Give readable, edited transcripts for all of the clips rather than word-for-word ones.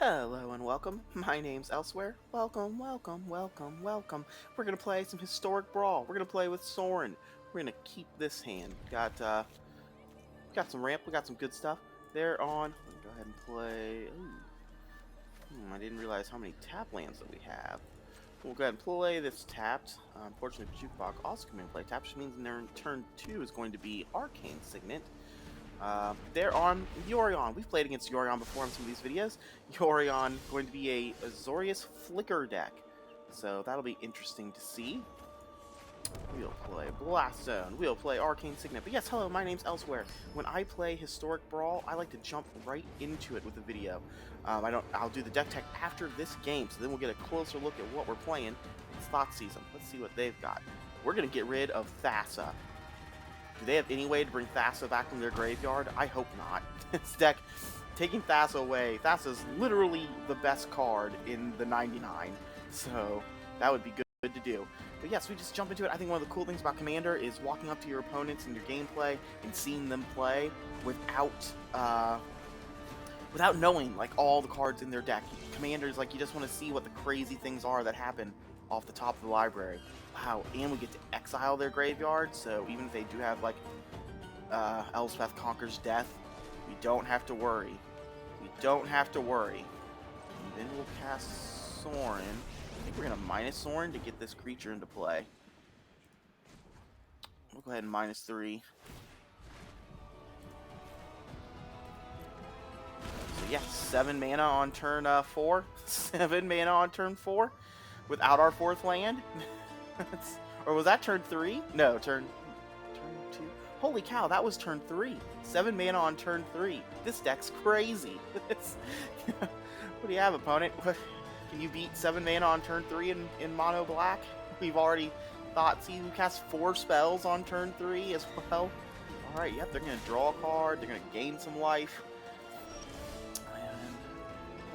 Hello and welcome. My name's Elsewhere. Welcome, welcome, welcome, welcome. We're gonna play some historic Brawl. We're gonna play with Sorin. We're gonna keep this hand. Got some ramp. We got some good stuff. They're on. Let me go ahead and play. Ooh. I didn't realize how many tap lands that we have. We'll go ahead and play this tapped. Unfortunately, Jukebox also coming in play tapped, which means in their turn 2 is going to be Arcane Signet. They're on Yorion. We've played against Yorion before in some of these videos. Yorion going to be a Azorius Flicker deck. So that'll be interesting to see. We'll play Blast Zone. We'll play Arcane Signet. But yes, hello, my name's Elsewhere. When I play Historic Brawl, I like to jump right into it with a video. I'll do the deck tech after this game, so then we'll get a closer look at what we're playing. It's Thought Season. Let's see what they've got. We're going to get rid of Thassa. Do they have any way to bring Thassa back from their graveyard? I hope not. This deck, taking Thassa away, Thassa's literally the best card in the 99, so that would be good to do. But yes, we just jump into it. I think one of the cool things about Commander is walking up to your opponents in your gameplay and seeing them play without knowing like all the cards in their deck. Commanders, like, you just want to see what the crazy things are that happen off the top of the library. Wow, and we get to exile their graveyard, so even if they do have, like, Elspeth Conquers Death, we don't have to worry. We don't have to worry. And then we'll cast Sorin. I think we're going to minus Sorin to get this creature into play. We'll go ahead and minus 3. So yeah, 7 mana on turn 4. 7 mana on turn 4 without our 4th land. Or was that turn 3? No, turn 2. Holy cow, that was turn 3. 7 mana on turn 3. This deck's crazy. What do you have, opponent? Can you beat 7 mana on turn 3 in mono black? We've already thought, see, we cast 4 spells on turn 3 as well. Alright, yep, they're going to draw a card, they're going to gain some life. And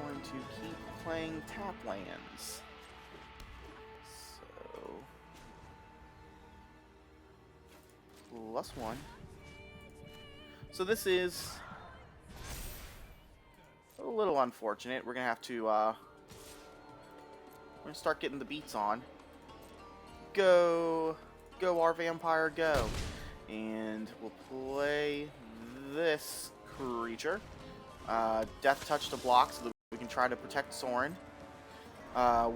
we're going to keep playing tap lands. +1. So this is a little unfortunate. We're gonna have to we're gonna start getting the beats on. Go our vampire, go. And we'll play this creature. Death Touch to block so that we can try to protect Sorin.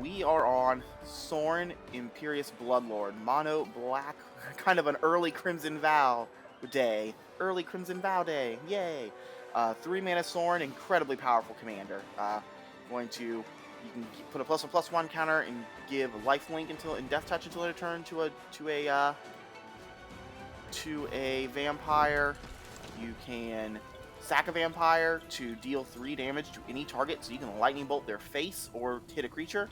We are on Sorin, Imperious Bloodlord, mono black, kind of an early Crimson Vow day. Early Crimson Vow day, yay! 3 mana Sorin, incredibly powerful commander. You can put a +1/+1 counter and give lifelink until in Death Touch until it turn to a vampire. You can sack a vampire to deal 3 damage to any target, so you can lightning bolt their face or hit a creature.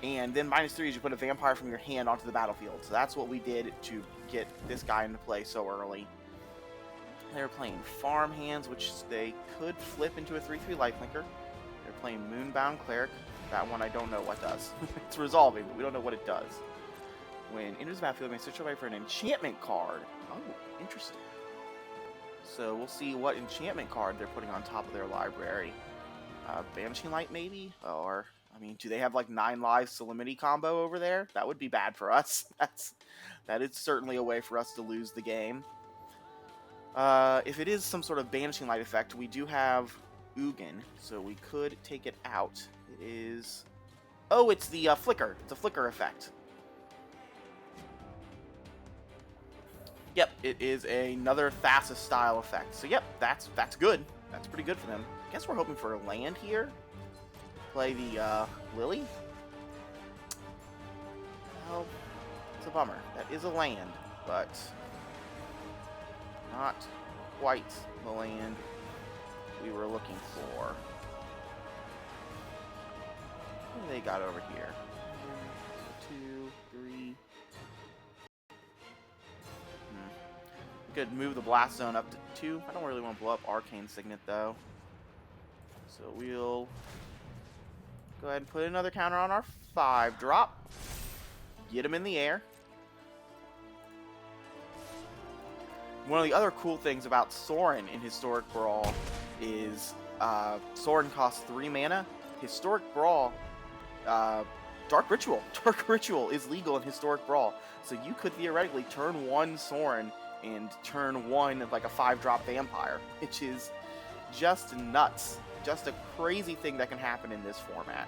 And then -3 is you put a vampire from your hand onto the battlefield. So that's what we did to get this guy into play so early. They're playing farm hands, which they could flip into a 3/3 lifelinker. They're playing Moonbound Cleric. That one I don't know what does. It's resolving, but we don't know what it does. When enters the battlefield, you may switch away for an enchantment card. Oh, interesting. So we'll see what enchantment card they're putting on top of their library. Banishing Light, maybe? Or, I mean, do they have like 9 lives Solemnity combo over there? That would be bad for us. That is certainly a way for us to lose the game. If it is some sort of Banishing Light effect, we do have Ugin, so we could take it out. It is... Oh, it's the Flicker. It's a Flicker effect. Yep, it is another Thassa style effect. So yep, that's good. That's pretty good for them. I guess we're hoping for a land here. Play the Lily. Well, it's a bummer. That is a land, but not quite the land we were looking for. What do they got over here? 1, 2, 3. Could move the Blast Zone up to 2. I don't really want to blow up Arcane Signet, though. So we'll go ahead and put another counter on our 5-drop. Get him in the air. One of the other cool things about Sorin in Historic Brawl is Sorin costs 3 mana. Historic Brawl, Dark Ritual. Dark Ritual is legal in Historic Brawl. So you could theoretically turn one Sorin and turn one like a 5-drop vampire, which is just nuts. Just a crazy thing that can happen in this format.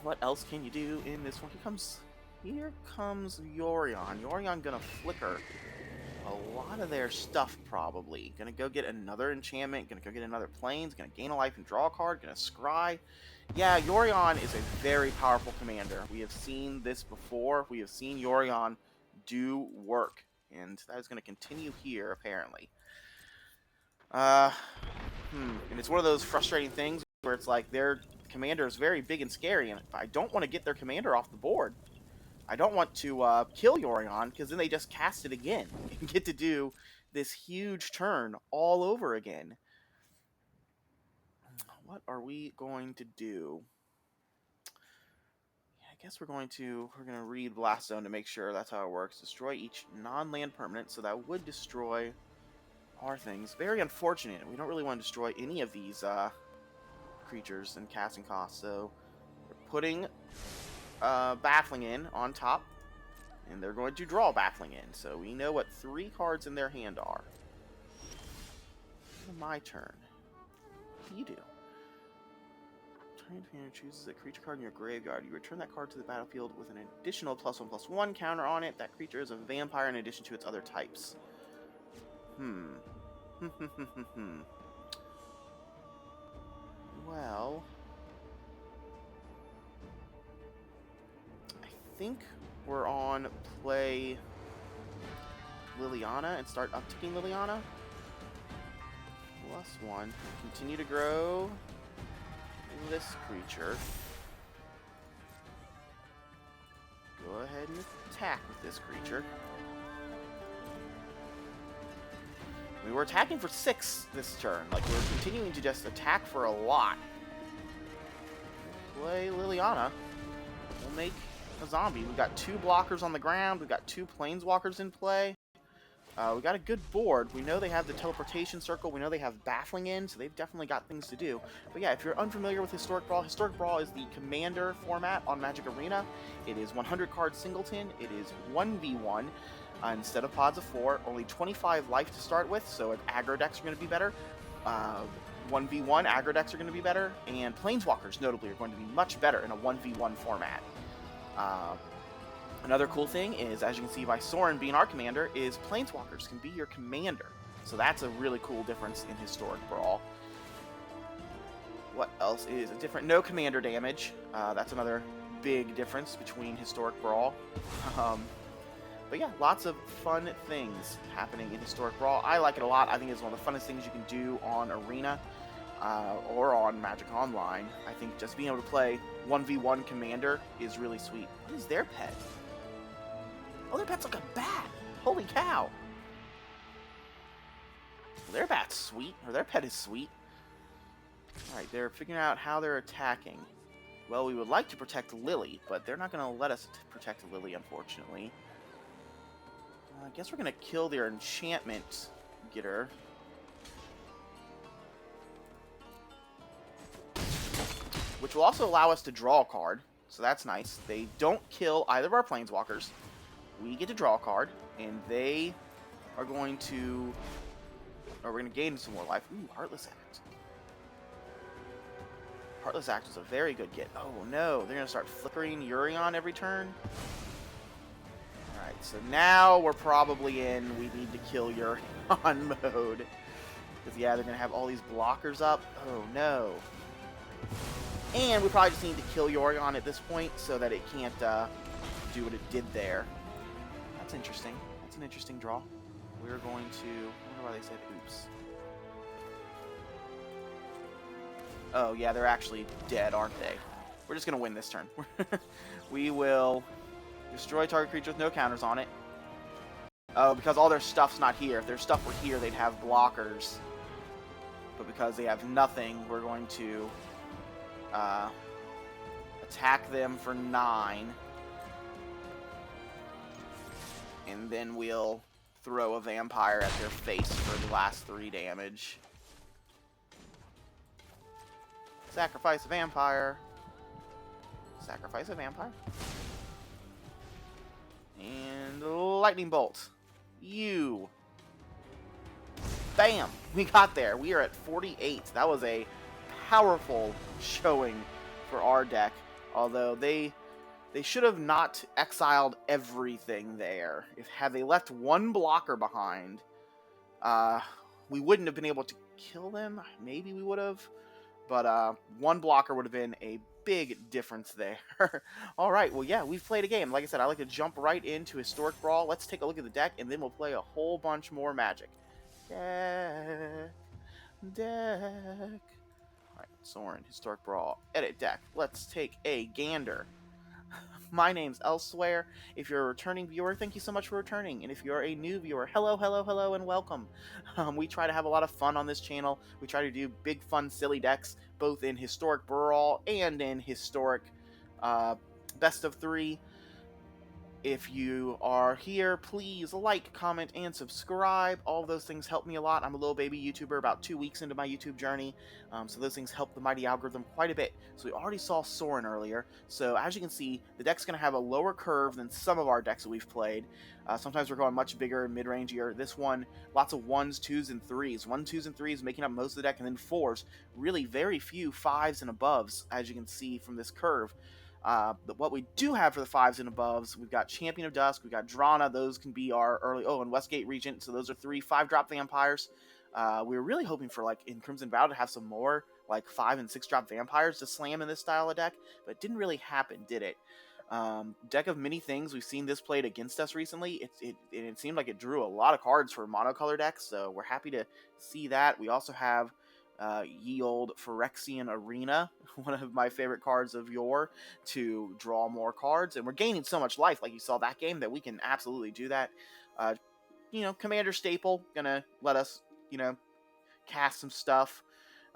What else can you do in this one? Here comes Yorion. Yorion gonna flicker a lot of their stuff probably. Gonna go get another enchantment, gonna go get another plains, gonna gain a life and draw a card, gonna scry. Yeah, Yorion is a very powerful commander. We have seen this before. We have seen Yorion do work, and that is gonna continue here apparently. And it's one of those frustrating things where it's like their commander is very big and scary, and I don't want to get their commander off the board. I don't want to kill Yorion, because then they just cast it again and get to do this huge turn all over again. What are we going to do? Yeah, I guess we're going to read Blast Zone to make sure that's how it works. Destroy each non-land permanent, so that would destroy our things. Very unfortunate. We don't really want to destroy any of these creatures and casting costs, so we're putting Baffling in on top, and they're going to draw Baffling in, so we know what 3 cards in their hand are. My turn. What do you do? Turn commander chooses a creature card in your graveyard. You return that card to the battlefield with an additional +1/+1 counter on it. That creature is a vampire in addition to its other types. Well, I think we're on play Liliana and start upticking Liliana. +1. Continue to grow this creature. Go ahead and attack with this creature. We were attacking for 6 this turn. Like, we're continuing to just attack for a lot. Play Liliana. We'll make a zombie. We've got 2 blockers on the ground. We've got 2 planeswalkers in play. We got a good board. We know they have the teleportation circle. We know they have Baffling in, so they've definitely got things to do. But yeah, if you're unfamiliar with Historic Brawl is the commander format on Magic Arena. It is 100 card singleton. It is 1v1 instead of pods of 4. Only 25 life to start with, so aggro decks are going to be better. 1v1 aggro decks are going to be better, and planeswalkers notably are going to be much better in a 1v1 format. Another cool thing is, as you can see by Sorin being our commander, is planeswalkers can be your commander. So that's a really cool difference in Historic Brawl. What else is a different? No commander damage. That's another big difference between Historic Brawl. But yeah, lots of fun things happening in Historic Brawl. I like it a lot. I think it's one of the funnest things you can do on Arena or on Magic Online. I think just being able to play 1v1 commander is really sweet. What is their pet? Oh, their pet's like a bat. Holy cow. Well, their bat's sweet, or their pet is sweet. Alright, they're figuring out how they're attacking. Well, we would like to protect Lily, but they're not going to let us protect Lily, unfortunately. I guess we're going to kill their enchantment getter. Which will also allow us to draw a card, so that's nice. They don't kill either of our planeswalkers. We get to draw a card, and they are going to... Or we're going to gain some more life. Ooh, Heartless Act. Heartless Act is a very good get. Oh no, they're going to start flickering Yorion every turn. Alright, so now we're probably in we need to kill Yorion mode. Because yeah, they're going to have all these blockers up. Oh no. And we probably just need to kill Yorion at this point so that it can't do what it did there. That's interesting. That's an interesting draw. We're going to... I wonder why they said oops. Oh, yeah, they're actually dead, aren't they? We're just going to win this turn. We will destroy target creature with no counters on it. Oh, because all their stuff's not here. If their stuff were here, they'd have blockers. But because they have nothing, we're going to attack them for 9. And then we'll throw a vampire at their face for the last 3 damage. Sacrifice a vampire. Sacrifice a vampire. And lightning bolt. You. Bam! We got there. We are at 48. That was a powerful showing for our deck. Although they should have not exiled everything there. Had they left one blocker behind, we wouldn't have been able to kill them. Maybe we would have. But one blocker would have been a big difference there. All right, well, yeah, we've played a game. Like I said, I like to jump right into Historic Brawl. Let's take a look at the deck, and then we'll play a whole bunch more Magic. Deck. All right, Sorin, Historic Brawl, edit deck. Let's take a gander. My name's Elsewhere. If you're a returning viewer, thank you so much for returning. And if you're a new viewer, hello, hello, hello, and welcome. We try to have a lot of fun on this channel. We try to do big, fun, silly decks, both in Historic Brawl and in Historic Best of 3. If you are here, please like, comment, and subscribe. All of those things help me a lot. I'm a little baby YouTuber, about 2 weeks into my YouTube journey, so those things help the mighty algorithm quite a bit. So we already saw Sorin earlier. So as you can see, the deck's going to have a lower curve than some of our decks that we've played. Sometimes we're going much bigger and mid-rangier. This one, lots of 1s, 2s, and 3s. 1s, 2s, and 3s making up most of the deck, and then 4s. Really very few 5s and aboves, as you can see from this curve. But what we do have for the 5s and aboves, we've got Champion of Dusk, we've got Drana, those can be our early, and Westgate Regent, so those are 3 5-drop vampires. We were really hoping for, like, in Crimson Vow to have some more, like, 5 and 6-drop vampires to slam in this style of deck, but it didn't really happen, did it? Deck of many things, we've seen this played against us recently. It seemed like it drew a lot of cards for monocolor decks, so we're happy to see that. We also have ye old Phyrexian Arena, one of my favorite cards of yore, to draw more cards, and we're gaining so much life, like you saw that game, that we can absolutely do that. Commander Staple, gonna let us, cast some stuff.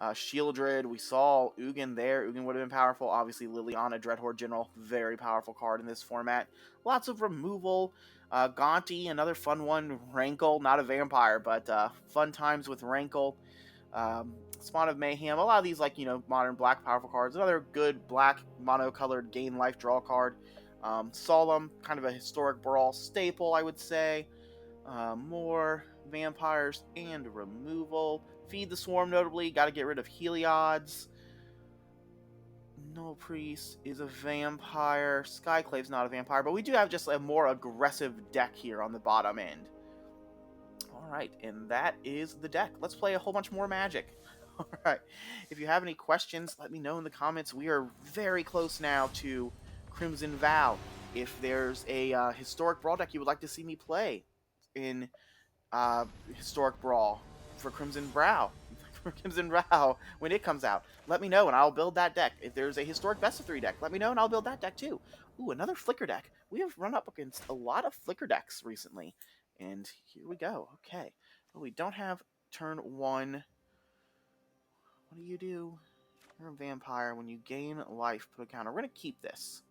Shieldred, we saw Ugin there. Ugin would have been powerful. Obviously, Liliana, Dreadhorde General, very powerful card in this format. Lots of removal. Gonti, another fun one. Rankle, not a vampire, but fun times with Rankle. Spawn of Mayhem, a lot of these, like, modern black powerful cards. Another good black monocolored gain life draw card. Solemn, kind of a Historic Brawl staple, I would say. More vampires and removal. Feed the Swarm, notably. Got to get rid of Heliod's. Null Priest is a vampire. Skyclave's not a vampire, but we do have just a more aggressive deck here on the bottom end. Alright, and that is the deck. Let's play a whole bunch more Magic. Alright, if you have any questions, let me know in the comments. We are very close now to Crimson Vow. If there's a Historic Brawl deck you would like to see me play in Historic Brawl for Crimson Vow, when it comes out, let me know and I'll build that deck. If there's a Historic Best of 3 deck, let me know and I'll build that deck too. Ooh, another Flicker deck. We have run up against a lot of Flicker decks recently. And here we go. Okay. Well, we don't have turn 1. What do you do? You're a vampire. When you gain life, put a counter. We're going to keep this.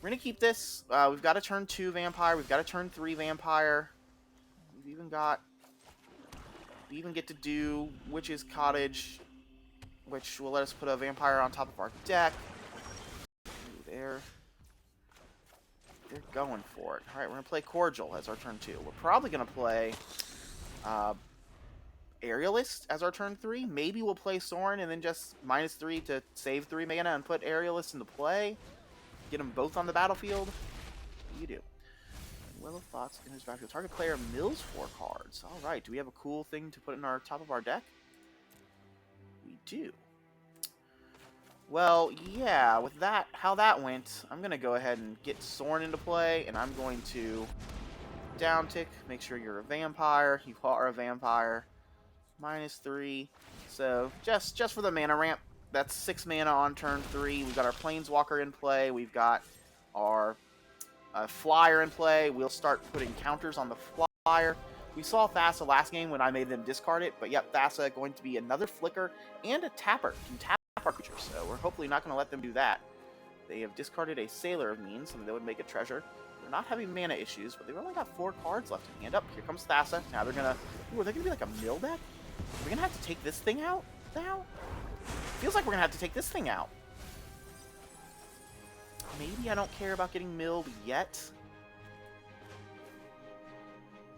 We're going to keep this. We've got a turn 2 vampire. We've got a turn 3 vampire. We even get to do Witch's Cottage, which will let us put a vampire on top of our deck. Ooh, they're going for it. Alright, we're going to play Cordial as our turn 2. We're probably going to play Aerialist as our turn 3. Maybe we'll play Sorin and then just -3 to save 3 mana and put Aerialist into play. Get them both on the battlefield. What do you do? Well of Thoughts in his battlefield. Target player mills 4 cards. Alright, do we have a cool thing to put in our top of our deck? We do. Well, yeah, with that, how that went, I'm going to go ahead and get Sorin into play, and I'm going to down tick, make sure you're a vampire. You are a vampire. -3. So, just for the mana ramp, that's 6 mana on turn 3. We've got our Planeswalker in play. We've got our Flyer in play. We'll start putting counters on the Flyer. We saw Thassa last game when I made them discard it, but yep, Thassa going to be another Flicker and a Tapper. Can tap our creatures, so we're hopefully not going to let them do that. They have discarded a Sailor of Means, so that would make a treasure. They're not having mana issues, but they've only got 4 cards left in hand. Up, here comes Thassa. Now they're going to... Ooh, are they going to be like a mill deck? Are we going to have to take this thing out now? Feels like we're gonna have to take this thing out. Maybe I don't care about getting milled yet.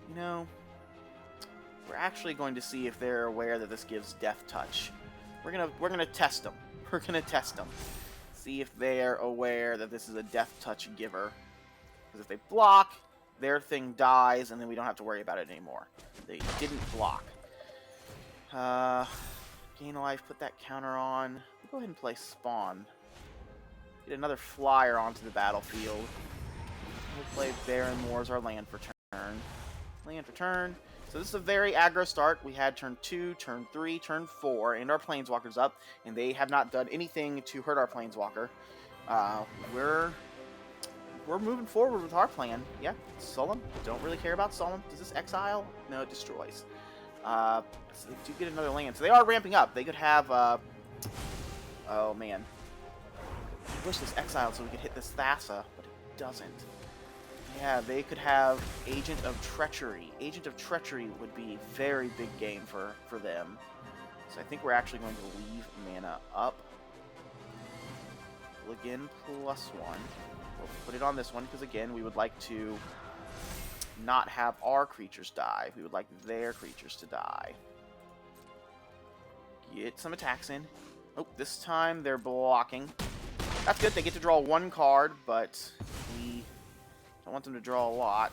You know, we're actually going to see if they're aware that this gives Death Touch. We're gonna test them. We're gonna test them. See if they're aware that this is a Death Touch giver. Because if they block, their thing dies, and then we don't have to worry about it anymore. They didn't block. Gain a life, put that counter on. We'll go ahead and play Spawn. Get another flyer onto the battlefield. We'll play Baron Moors our land for turn. Land for turn. So this is a very aggro start. We had turn 2, turn 3, turn 4, and our Planeswalker's up, and they have not done anything to hurt our Planeswalker. We're moving forward with our plan. Yeah, Solemn. Don't really care about Solemn. Does this exile? No, it destroys. So they do get another land. So they are ramping up. They could have, oh man. I wish this exiled so we could hit this Thassa, but it doesn't. Yeah, they could have Agent of Treachery. Agent of Treachery would be a very big game for them. So I think we're actually going to leave mana up. We'll again +1. We'll put it on this one because, again, we would like to not have our creatures die. We would like their creatures to die. Get some attacks in. Oh, this time they're blocking. That's good. They get to draw one card, but we don't want them to draw a lot.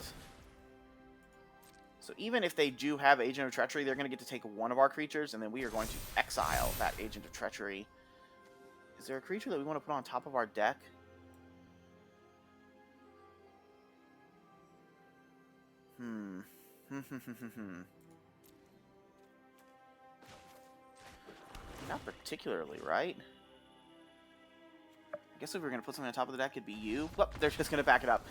So even if they do have Agent of Treachery, they're going to get to take one of our creatures, and then we are going to exile that Agent of Treachery. Is there a creature that we want to put on top of our deck? Not particularly, right? I guess if we were going to put something on top of the deck, it'd be you. Well, they're just going to back it up.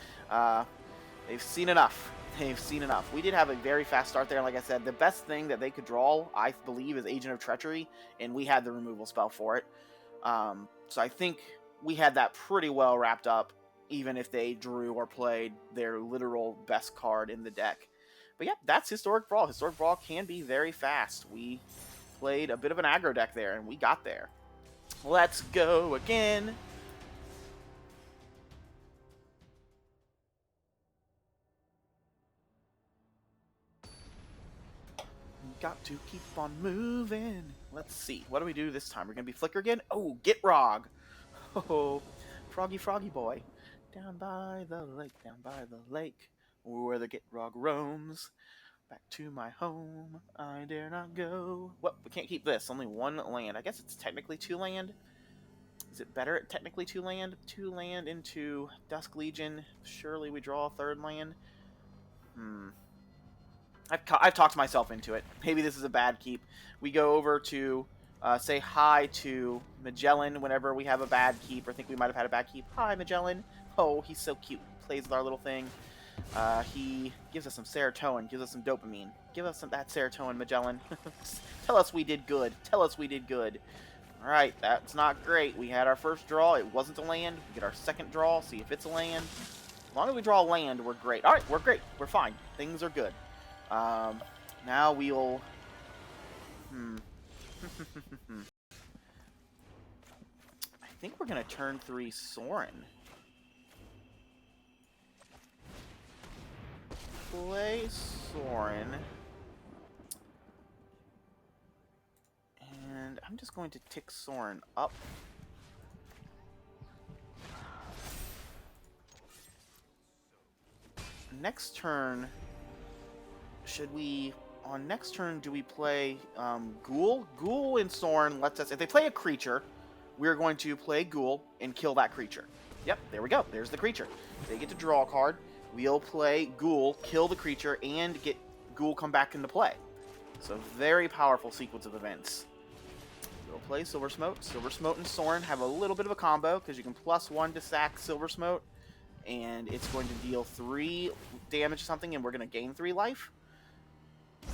They've seen enough. They've seen enough. We did have a very fast start there. Like I said, the best thing that they could draw, I believe, is Agent of Treachery, and we had the removal spell for it. So I think we had that pretty well wrapped up, even if they drew or played their literal best card in the deck. But yeah, that's Historic Brawl. Historic Brawl can be very fast. We played a bit of an aggro deck there, and we got there. Let's go again. Got to keep on moving. Let's see. What do we do this time? We're going to be Flicker again? Oh, get Rog. Oh, Froggy boy. Down by the lake, where the Get Rog roams. Back to my home, I dare not go. Well, we can't keep this. Only one land. I guess it's technically 2 land. Is it better at technically 2 land? 2 land into Dusk Legion. Surely we draw a 3rd land. I've talked myself into it. Maybe this is a bad keep. We go over to say hi to Magellan whenever we have a bad keep or think we might have had a bad keep. Hi, Magellan. Oh, he's so cute. Plays with our little thing. He gives us some serotonin, gives us some dopamine. Give us that serotonin, Magellan. Tell us we did good. Tell us we did good. Alright, that's not great. We had our first draw. It wasn't a land. We get our second draw. See if it's a land. As long as we draw a land, we're great. Alright, we're great. We're fine. Things are good. Now we'll... I think we're going to turn 3 Sorin. Play Sorin. And I'm just going to tick Sorin up. Next turn... Should we, on next turn, do we play Ghoul? Ghoul and Sorin lets us, if they play a creature, we're going to play Ghoul and kill that creature. Yep, there we go. There's the creature. They get to draw a card. We'll play Ghoul, kill the creature, and get Ghoul come back into play. So very powerful sequence of events. We'll play Silver Smote. Silver Smote and Sorin have a little bit of a combo because you can +1 to sack Silver Smote, and it's going to deal 3 damage to something, and we're going to gain 3 life.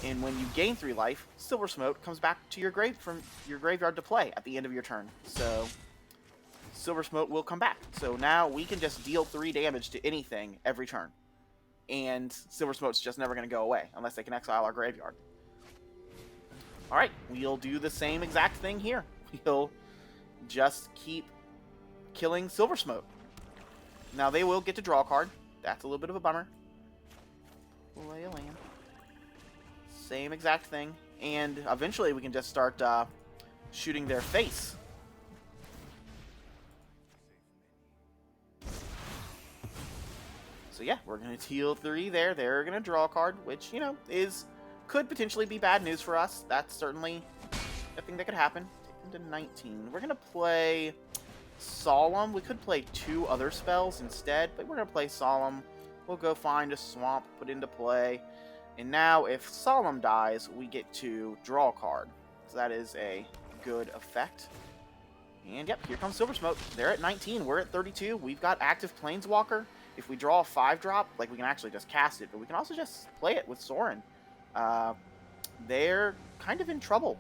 And when you gain 3 life, Silver Smote comes back to your from your graveyard to play at the end of your turn. So Silver Smote will come back. So now we can just deal 3 damage to anything every turn. And Silver Smote's just never going to go away unless they can exile our graveyard. Alright, we'll do the same exact thing here. We'll just keep killing Silver Smoke. Now they will get to draw a card. That's a little bit of a bummer. Play a land. Same exact thing. And eventually we can just start shooting their face. So yeah, we're going to deal 3 there. They're going to draw a card, which, you know, could potentially be bad news for us. That's certainly a thing that could happen. Take them to 19. We're going to play Solemn. We could play 2 other spells instead, but we're going to play Solemn. We'll go find a swamp, put into play. And now, if Solemn dies, we get to draw a card. So that is a good effect. And yep, here comes Silver Smoke. They're at 19. We're at 32. We've got active Planeswalker. If we draw a 5-drop, like, we can actually just cast it, but we can also just play it with Sorin. They're kind of in trouble.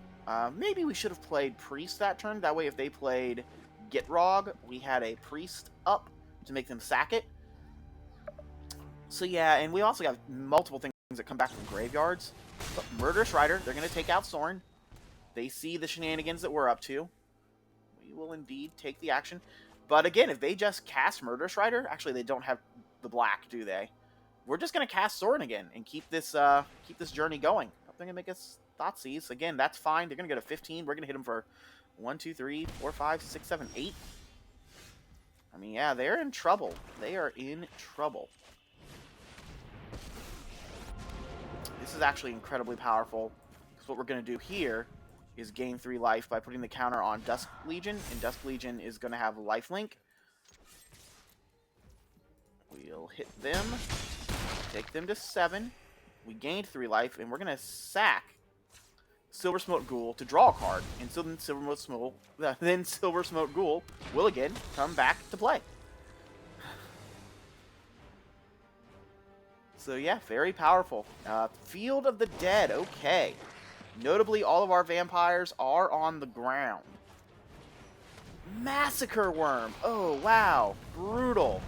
Maybe we should have played Priest that turn. That way, if they played Gitrog, we had a Priest up to make them sack it. So yeah, and we also got multiple things that come back from graveyards. But Murderous Rider, they're going to take out Sorin. They see the shenanigans that we're up to. We will indeed take the action. But again, if they just cast Murderous Rider, actually they don't have the black, do they? We're just going to cast Sorin again and keep this journey going. They're going to make us Thoughtseize. Again, that's fine. They're going to go to 15. We're going to hit them for 1, 2, 3, 4, 5, 6, 7, 8. I mean, yeah, they're in trouble. They are in trouble. This is actually incredibly powerful, because what we're going to do here is gain 3 life by putting the counter on Dusk Legion, and Dusk Legion is going to have lifelink. We'll hit them, take them to 7. We gained 3 life, and we're going to sack Silver Smoke Ghoul to draw a card, and so then Silver Smoke Ghoul will again come back to play. So yeah, very powerful. Field of the Dead, okay. Notably, all of our vampires are on the ground. Massacre Worm, oh wow, brutal.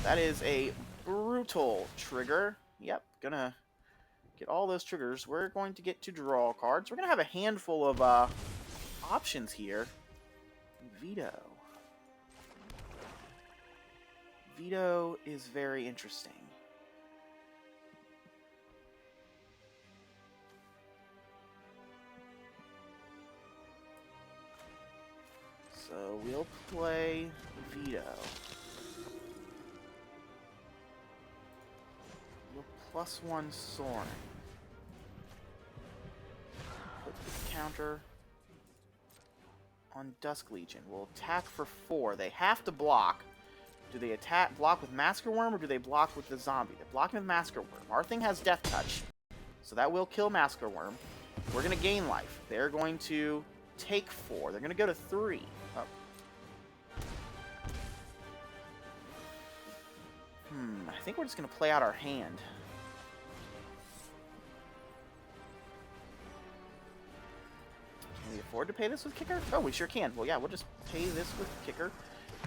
That is a brutal trigger. Yep, gonna get all those triggers. We're going to get to draw cards. We're gonna have a handful of options here. Veto. Veto is very interesting. So we'll play Veto. We'll +1 Sorin. Put the counter on Dusk Legion. We'll attack for 4. They have to block. Do they block with Massacre Worm, or do they block with the zombie? They're blocking with Massacre Worm. Our thing has Death Touch, so that will kill Massacre Worm. We're going to gain life. They're going to take 4. They're going to go to 3. Oh. I think we're just going to play out our hand. Can we afford to pay this with Kicker? Oh, we sure can. Well, yeah, we'll just pay this with Kicker.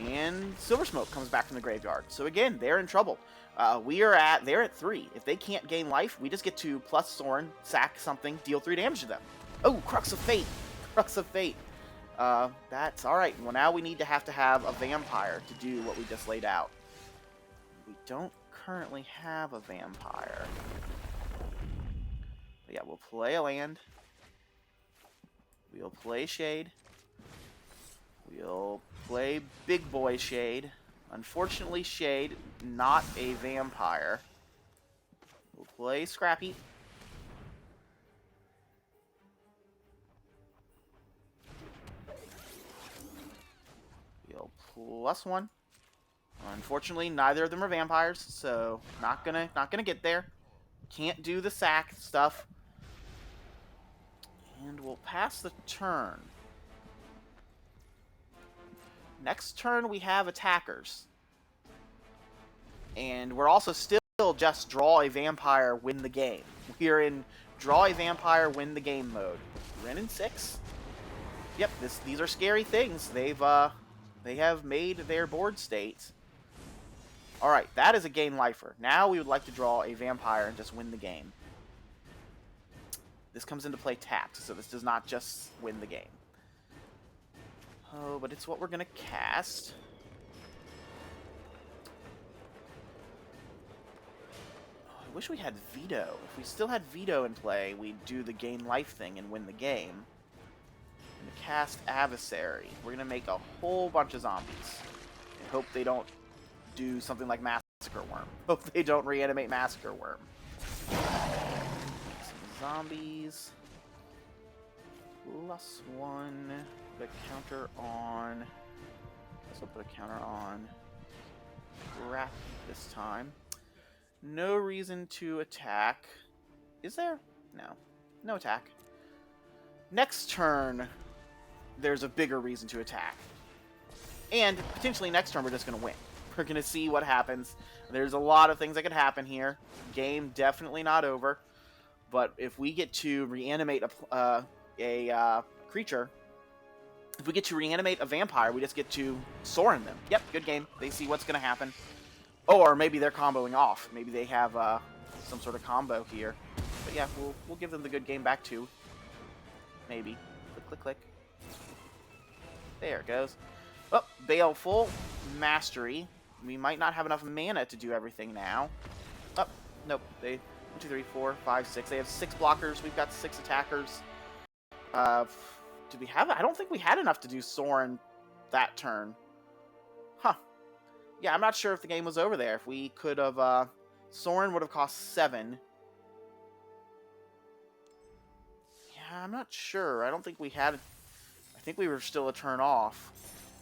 And Silver Smoke comes back from the graveyard. So again, they're in trouble. They're at 3. If they can't gain life, we just get to plus Sorin, sack something, deal 3 damage to them. Oh, Crux of Fate. Crux of Fate. That's alright. Well, now we need to have a vampire to do what we just laid out. We don't currently have a vampire. But yeah, we'll play a land. We'll play Shade. We'll play Big Boy Shade. Unfortunately, Shade, not a vampire. We'll play Scrappy. We'll +1. Unfortunately, neither of them are vampires, so not gonna get there. Can't do the sack stuff. And we'll pass the turn. Next turn, we have attackers. And we're also still just draw a vampire, win the game. We're in draw a vampire, win the game mode. Ren in 6. Yep, these are scary things. They have made their board state. Alright, that is a game lifer. Now we would like to draw a vampire and just win the game. This comes into play tapped, so this does not just win the game. Oh, but it's what we're gonna cast. Oh, I wish we had Veto. If we still had Veto in play, we'd do the gain life thing and win the game. I'm gonna cast Adversary. We're gonna make a whole bunch of zombies. And hope they don't do something like Massacre Worm. Hope they don't reanimate Massacre Worm. Some zombies. +1. Put a counter on. Guess I'll put a counter on Wrath this time. No reason to attack. Is there? No. No attack. Next turn, there's a bigger reason to attack. And potentially next turn, we're just going to win. We're going to see what happens. There's a lot of things that could happen here. Game definitely not over. But if we get to reanimate a creature, if we get to reanimate a vampire, we just get to Sorin them. Yep, good game. They see what's going to happen. Oh, or maybe they're comboing off. Maybe they have some sort of combo here. But yeah, we'll give them the good game back too. Maybe. Click, click, click. There it goes. Oh, Baleful. Mastery. We might not have enough mana to do everything now. Oh, nope. They 1, 2, 3, 4, 5, 6. They have 6 blockers. We've got 6 attackers. Did we have? I don't think we had enough to do Sorin that turn. Huh. Yeah, I'm not sure if the game was over there. If we could have, Sorin would have cost 7. Yeah, I'm not sure. I don't think we had. I think we were still a turn off,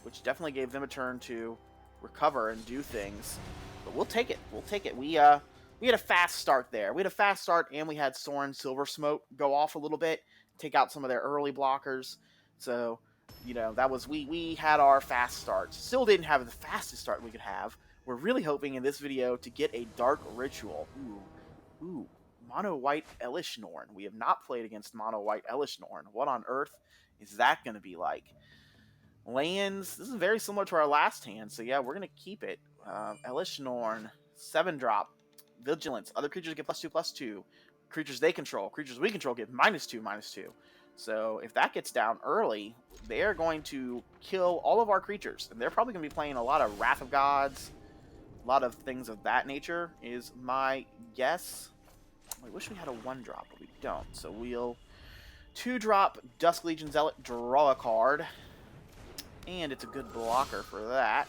which definitely gave them a turn to recover and do things. But we'll take it. We'll take it. We had a fast start there. We had a fast start, and we had Sorin Silver Smoke go off a little bit, take out some of their early blockers. So, you know, that was we had our fast start. Still didn't have the fastest start we could have. We're really hoping in this video to get a Dark Ritual. Ooh, Mono White Elish Norn. We have not played against Mono White Elish Norn. What on earth is that going to be like? Lands. This is very similar to our last hand, so yeah, we're going to keep it. Elish Norn, 7-drop. Vigilance. Other creatures get +2/+2. Creatures they control. Creatures we control get -2/-2. So if that gets down early, they are going to kill all of our creatures. And they're probably going to be playing a lot of Wrath of Gods, a lot of things of that nature, is my guess. I wish we had a 1-drop, but we don't. So we'll 2-drop Dusk Legion Zealot, draw a card. And it's a good blocker for that.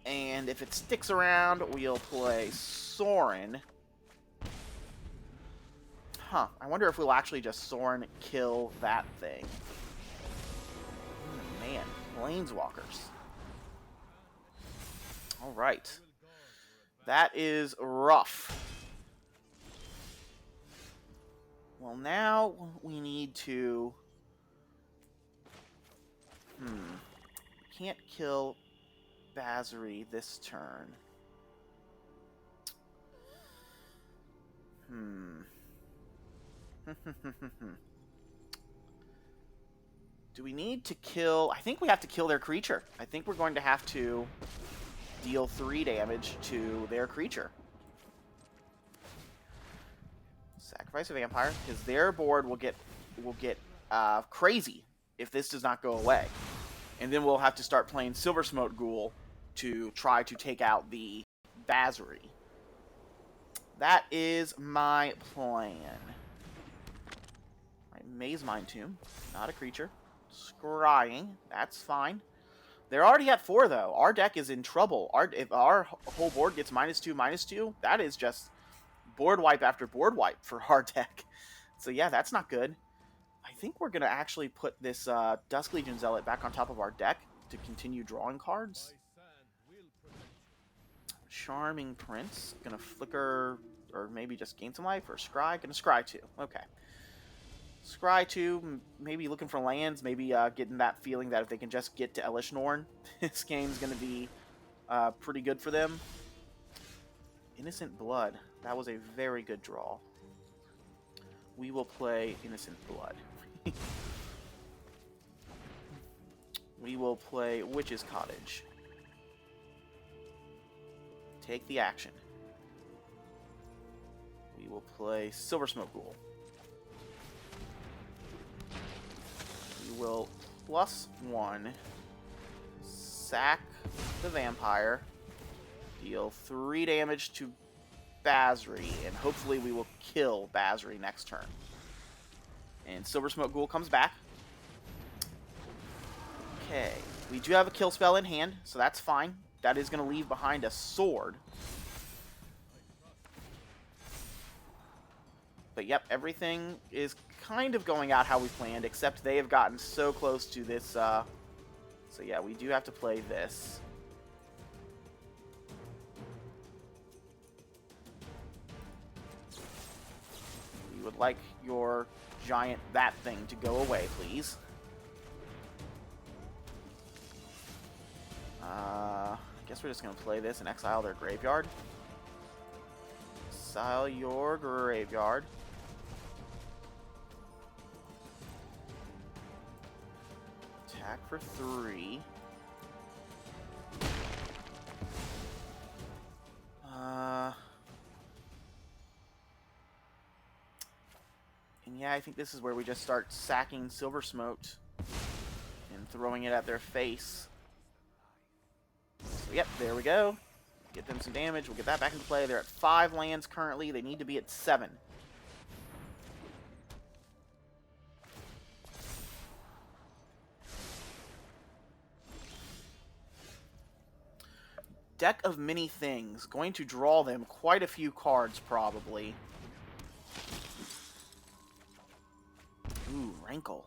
And if it sticks around, we'll play Sorin. Huh. I wonder if we'll actually just Sorin kill that thing. Man, Planeswalkers. Alright. That is rough. Well, now we need to... Can't kill Basri this turn. Do we need to kill... I think we have to kill their creature. I think we're going to have to deal 3 damage to their creature. Sacrifice a vampire, because their board will get crazy if this does not go away. And then we'll have to start playing Silver Smoke Ghoul to try to take out the Basri. That is my plan. Right, Maze Mind Tomb, not a creature. Scrying, that's fine. They're already at 4 though. Our deck is in trouble. If our whole board gets -2/-2, that is just board wipe after board wipe for our deck. So yeah, that's not good. I think we're going to actually put this Dusk Legion Zealot back on top of our deck to continue drawing cards. Charming Prince. Going to flicker, or maybe just gain some life, or scry. Going to scry 2. Okay. Scry 2, maybe looking for lands, maybe getting that feeling that if they can just get to Elish Norn, this game's going to be pretty good for them. Innocent Blood. That was a very good draw. We will play Innocent Blood. We will play Witch's Cottage. Take the action. We will play Silver Smoke Ghoul. will +1 sack the vampire, deal 3 damage to Basri, and hopefully we will kill Basri next turn. And Silver Smoke Ghoul comes back. Okay, we do have a kill spell in hand, so that's fine. That is going to leave behind a sword. But yep, everything is kind of going out how we planned, except they have gotten so close to this. So yeah, we do have to play this. We would like your giant that thing to go away, please. I guess we're just going to play this and exile their graveyard. Exile your graveyard. Attack for 3. And yeah, I think this is where we just start sacking Silver Smoked and throwing it at their face. So, yep, there we go. Get them some damage. We'll get that back into play. They're at 5 lands currently. They need to be at 7. Deck of many things. Going to draw them quite a few cards, probably. Ooh, Rankle.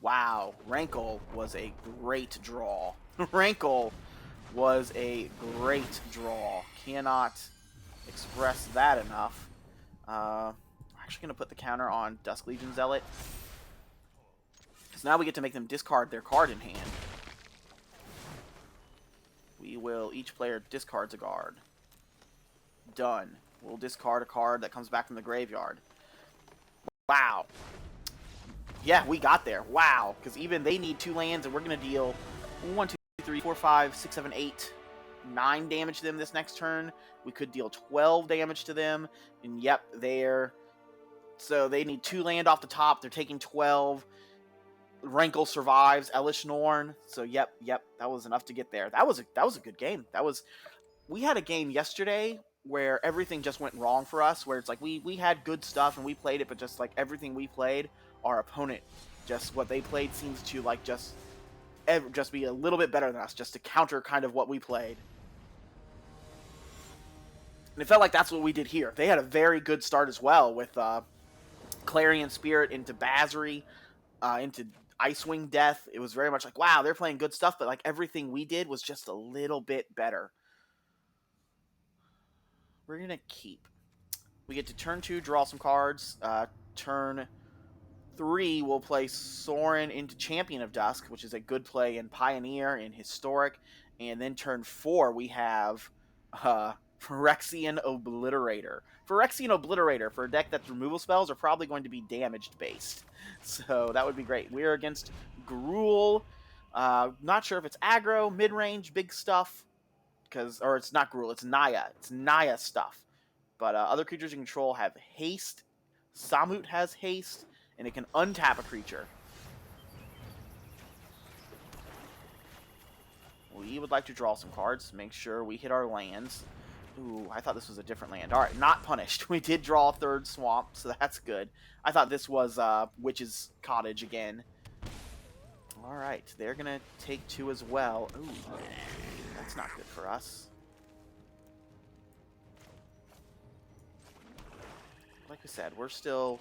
Wow, Rankle was a great draw. Rankle was a great draw. Cannot express that enough. We're actually going to put the counter on Dusk Legion Zealot. Because now we get to make them discard their card in hand. We will, each player discards a card. Done. We'll discard a card that comes back from the graveyard. Wow. Yeah, we got there. Wow. Because even they need 2 lands, and we're going to deal 1, 2, 3, 4, 5, 6, 7, 8, 9 damage to them this next turn. We could deal 12 damage to them. And yep, so they need 2 land off the top. They're taking 12. Rankle survives. Elish Norn. So yep, that was enough to get there. That was a good game. We had a game yesterday where everything just went wrong for us, where it's like we had good stuff and we played it, but just like everything we played, our opponent, just what they played seems to like just be a little bit better than us, just to counter kind of what we played. And it felt like that's what we did here. They had a very good start as well with Clarion Spirit into Basri, into Icewing Death. It was very much like, wow, they're playing good stuff, but like everything we did was just a little bit better. We're going to keep. We get to turn 2, draw some cards. Turn 3, we'll play Sorin into Champion of Dusk, which is a good play in Pioneer, in Historic. And then turn 4, we have Phyrexian Obliterator. Phyrexian Obliterator, for a deck that's removal spells, are probably going to be damaged-based. So that would be great. We're against Gruul. Not sure if it's aggro, mid-range, big stuff. Or it's not Gruul, it's Naya. It's Naya stuff. But other creatures you control have haste. Samut has haste, and it can untap a creature. We would like to draw some cards, make sure we hit our lands. Ooh, I thought this was a different land. Alright, not punished. We did draw a 3rd swamp, so that's good. I thought this was Witch's Cottage again. Alright, they're going to take 2 as well. Ooh, that's not good for us. Like I said, we're still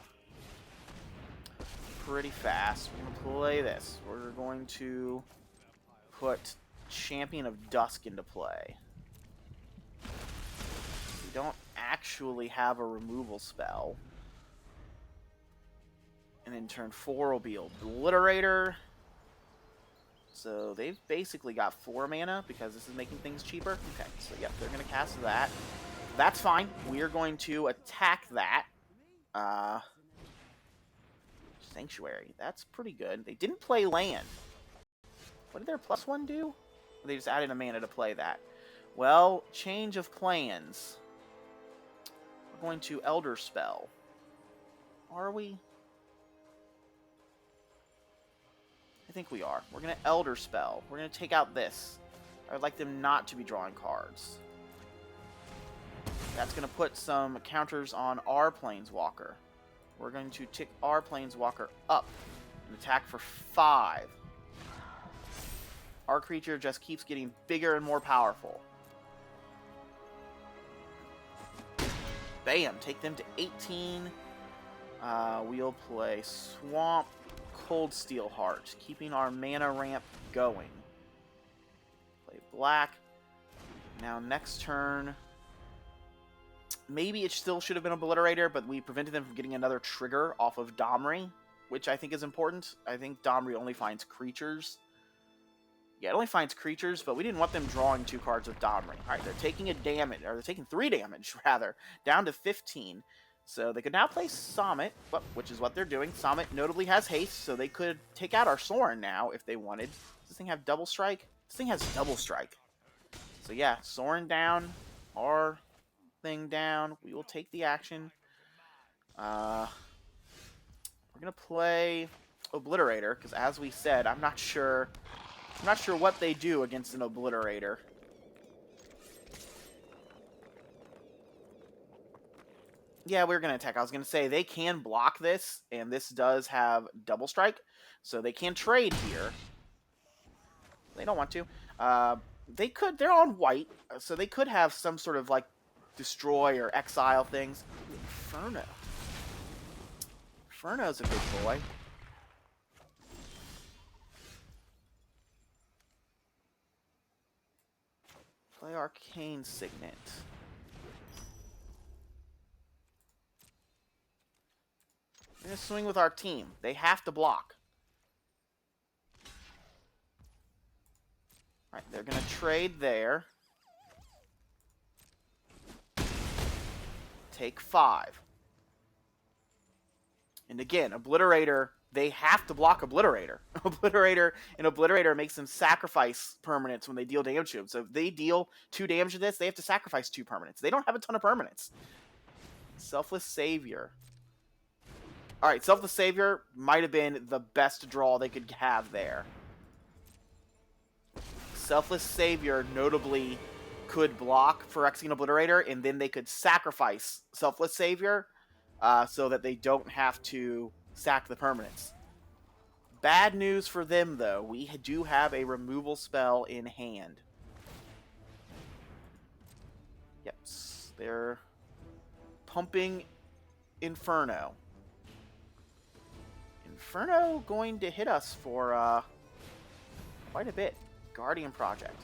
pretty fast. We're going to play this. We're going to put Champion of Dusk into play. We don't actually have a removal spell. And then turn 4 will be Obliterator. So they've basically got 4 mana because this is making things cheaper. Okay, so yep, they're going to cast that. That's fine. We're going to attack that. Sanctuary. That's pretty good. They didn't play land. What did their +1 do? They just added a mana to play that. Well, change of plans. We're going to Elder Spell. Are we? think we are. We're going to Elder Spell. We're going to take out this. I would like them not to be drawing cards. That's going to put some counters on our Planeswalker. We're going to tick our Planeswalker up and attack for 5. Our creature just keeps getting bigger and more powerful. Bam! Take them to 18. We'll play Swamp, Cold Steel Heart, keeping our mana ramp going. Play black. Now next turn, maybe it still should have been Obliterator, but we prevented them from getting another trigger off of Domri, which I think is important. I think Domri only finds creatures. Yeah, it only finds creatures, but we didn't want them drawing 2 cards with Domri. Alright, they're taking a damage, or they're taking 3 damage, rather, down to 15. So they could now play Summit, which is what they're doing. Summit notably has haste, so they could take out our Sorin now if they wanted. Does this thing have double strike? This thing has double strike. So yeah, Sorin down, our thing down. We will take the action. We're going to play Obliterator, because as we said, I'm not sure what they do against an Obliterator. Yeah, we're going to attack. I was going to say, they can block this, and this does have double strike, so they can trade here. They don't want to. They could. They're on white, so they could have some sort of, like, destroy or exile things. Inferno. Inferno's a good boy. Play Arcane Signet. We're going to swing with our team. They have to block. Alright, they're going to trade there. Take 5. And again, Obliterator, they have to block Obliterator. Obliterator makes them sacrifice permanents when they deal damage to them. So if they deal 2 damage to this, they have to sacrifice 2 permanents. They don't have a ton of permanents. Selfless Savior. Alright, Selfless Savior might have been the best draw they could have there. Selfless Savior notably could block Phyrexian Obliterator, and then they could sacrifice Selfless Savior so that they don't have to sack the permanents. Bad news for them, though. We do have a removal spell in hand. Yep, they're pumping Inferno. Inferno going to hit us for quite a bit. Guardian Project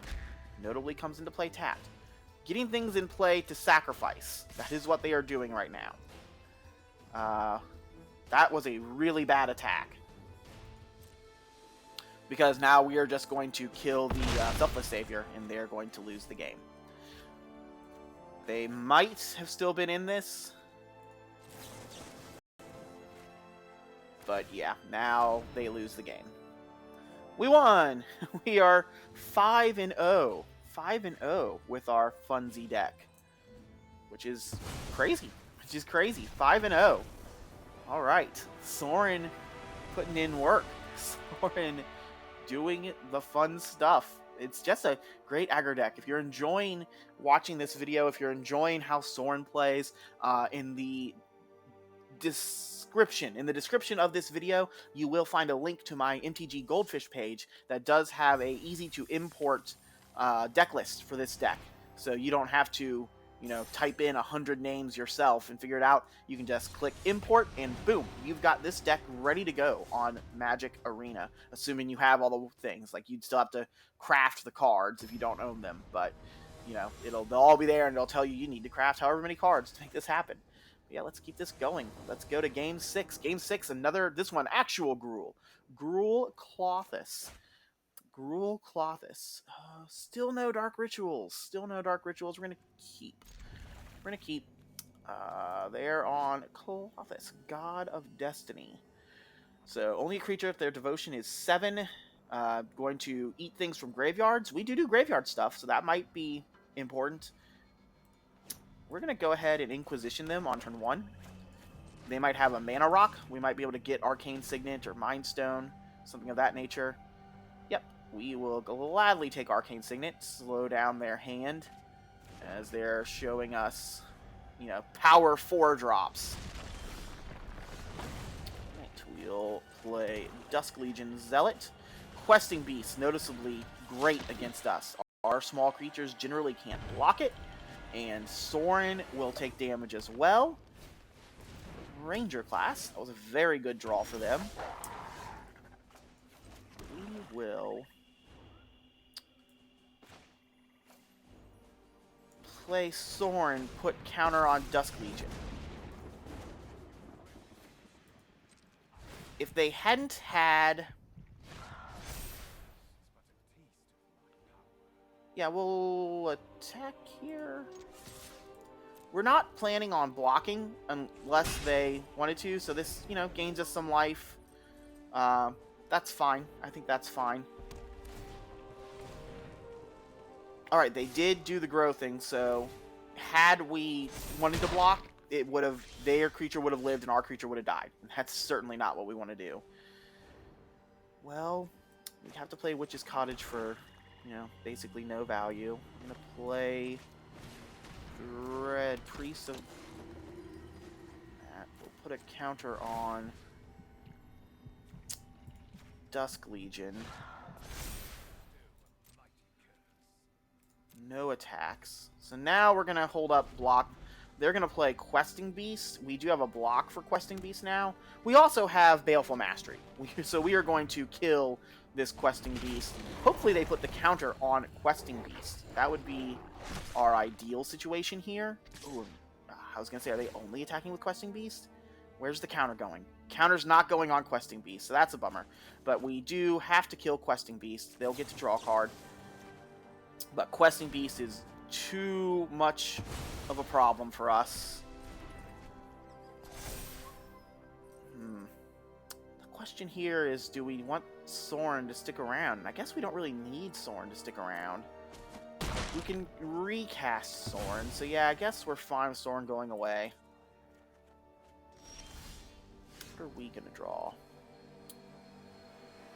notably comes into play tapped. Getting things in play to sacrifice. That is what they are doing right now. That was a really bad attack. Because now we are just going to kill the Selfless Savior, and they're going to lose the game. They might have still been in this. But yeah, now they lose the game. We won! We are 5-0. 5-0 with our Funzy deck. Which is crazy. 5-0. Alright. Sorin putting in work. Sorin doing the fun stuff. It's just a great aggro deck. If you're enjoying watching this video, if you're enjoying how Sorin plays, in the description of this video, you will find a link to my MTG Goldfish page that does have a easy to import deck list for this deck. So you don't have to, type in 100 names yourself and figure it out. You can just click import and boom, you've got this deck ready to go on Magic Arena, assuming you have all the things. Like, you'd still have to craft the cards if you don't own them, but they'll all be there, and it'll tell you need to craft however many cards to make this happen. Yeah, let's keep this going. Let's go to Game 6. Game 6, this one, actual Gruul. Gruul Clothis. Still no Dark Rituals. We're going to keep. They're on Clothis, God of Destiny. So, only a creature if their devotion is 7. Going to eat things from graveyards. We do graveyard stuff, so that might be important. We're going to go ahead and Inquisition them on turn 1. They might have a mana rock. We might be able to get Arcane Signet or Mind Stone. something of that nature. Yep, we will gladly take Arcane Signet, slow down their hand, as they're showing us, you know, power 4 drops. Right, we'll play Dusk Legion Zealot. Questing Beast, noticeably great against us. Our small creatures generally can't block it, and Sorin will take damage as well. Ranger class, that was a very good draw for them. We will play Sorin, put counter on Dusk Legion. If they hadn't had... Yeah, we'll attack here. We're not planning on blocking unless they wanted to, so this, you know, gains us some life. That's fine. I think that's fine. Alright, they did do the grow thing, so had we wanted to block, it would have, their creature would have lived and our creature would have died. That's certainly not what we want to do. Well, we have to play Witch's Cottage for, you know, basically no value. I'm going to play Dread Priest of that. We'll put a counter on Dusk Legion. No attacks. So now we're going to hold up block. They're going to play Questing Beast. We do have a block for Questing Beast now. We also have Baleful Mastery. So we are going to kill this Questing Beast. Hopefully they put the counter on Questing Beast. That would be our ideal situation here. Ooh, I was going to say, are they only attacking with Questing Beast? Where's the counter going? Counter's not going on Questing Beast, so that's a bummer. But we do have to kill Questing Beast. They'll get to draw a card. But Questing Beast is too much of a problem for us. The question here is, do we want Sorin to stick around? And I guess we don't really need Sorin to stick around. We can recast Sorin, so yeah, I guess we're fine with Sorin going away. What are we going to draw?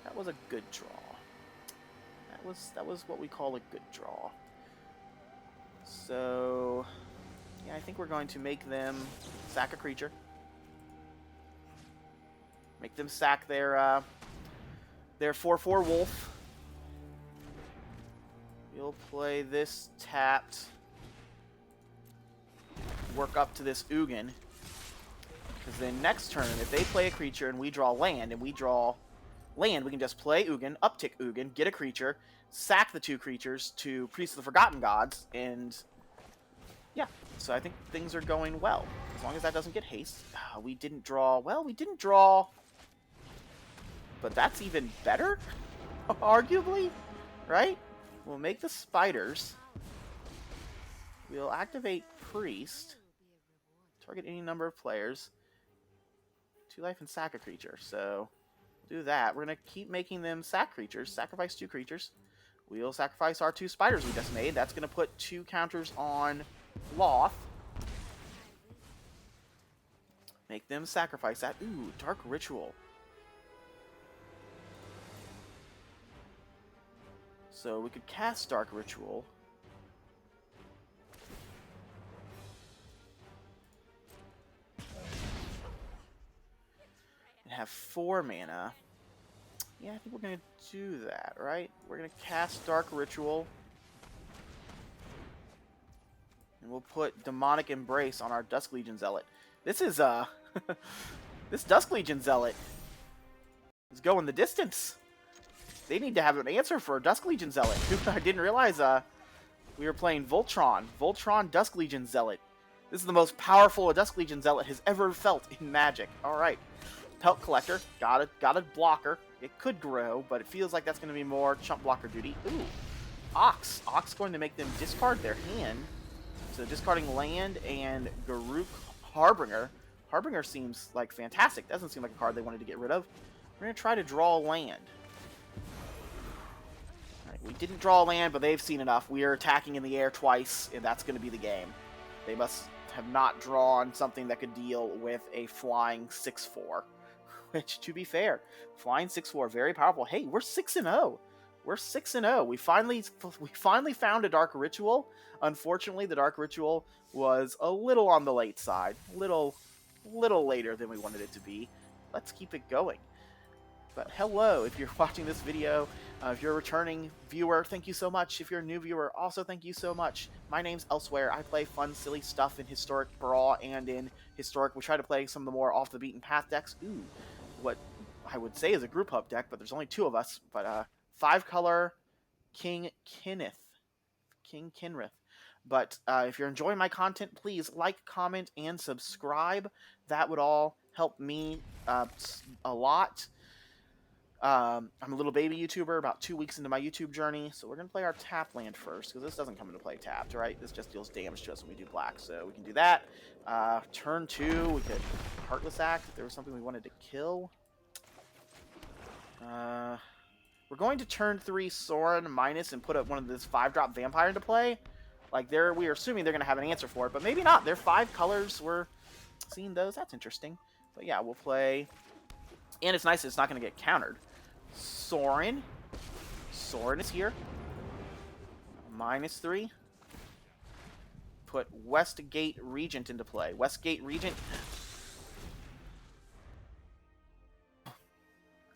That was a good draw. That was what we call a good draw. So, yeah, I think we're going to make them sack a creature. Make them sack their 4/4 wolf. We'll play this tapped. Work up to this Ugin. Because then next turn, if they play a creature and we draw land, we can just play Ugin, uptick Ugin, get a creature, sack the 2 creatures to Priest of the Forgotten Gods, and yeah, so I think things are going well. As long as that doesn't get haste. We didn't draw, well, we didn't draw, but that's even better, arguably, right? We'll make the spiders. We'll activate Priest, target any number of players, 2 life and sack a creature, so do that. We're going to keep making them sack creatures. Sacrifice 2 creatures. We'll sacrifice our 2 spiders we just made. That's going to put 2 counters on Loth. Make them sacrifice that. Ooh, Dark Ritual. So we could cast Dark Ritual. And have 4 mana. Yeah, I think we're going to do that, right? We're going to cast Dark Ritual. And we'll put Demonic Embrace on our Dusk Legion Zealot. This is, this Dusk Legion Zealot is going the distance. They need to have an answer for a Dusk Legion Zealot. I didn't realize, we were playing Voltron. Voltron Dusk Legion Zealot. This is the most powerful a Dusk Legion Zealot has ever felt in Magic. Alright. Pelt Collector. Got a blocker. It could grow, but it feels like that's going to be more chump blocker duty. Ooh. Ox. Ox going to make them discard their hand. So discarding land and Garruk Harbinger. Harbinger seems like fantastic. Doesn't seem like a card they wanted to get rid of. We're going to try to draw land. Alright, we didn't draw land, but they've seen enough. We are attacking in the air twice, and that's going to be the game. They must have not drawn something that could deal with a flying 6/4. which, to be fair, flying 6/4, very powerful. Hey, we're 6-0. We're 6-0. We finally found a Dark Ritual. Unfortunately, the Dark Ritual was a little on the late side, little later than we wanted it to be. Let's keep it going. But hello, if you're watching this video, if you're a returning viewer, thank you so much. If you're a new viewer, also thank you so much. My name's Elsewhere. I play fun, silly stuff in Historic Brawl and in Historic. We try to play some of the more off-the-beaten-path decks. Ooh, what I would say is a group hub deck, but there's only 2 of us. But 5-color King Kinrith. But if you're enjoying my content, please like, comment, and subscribe. That would all help me a lot. I'm a little baby YouTuber, about 2 weeks into my YouTube journey, so we're going to play our tap land first, because this doesn't come into play tapped, right? This just deals damage to us when we do black, so we can do that. Turn 2, we could Heartless Act if there was something we wanted to kill. We're going to turn 3 Sorin minus and put one of this 5-drop Vampire into play. Like, we are assuming they're going to have an answer for it, but maybe not. They're 5 colors. We're seeing those. That's interesting. But yeah, we'll play... And it's nice that it's not going to get countered. Sorin is here. -3. Put Westgate Regent into play. Westgate Regent,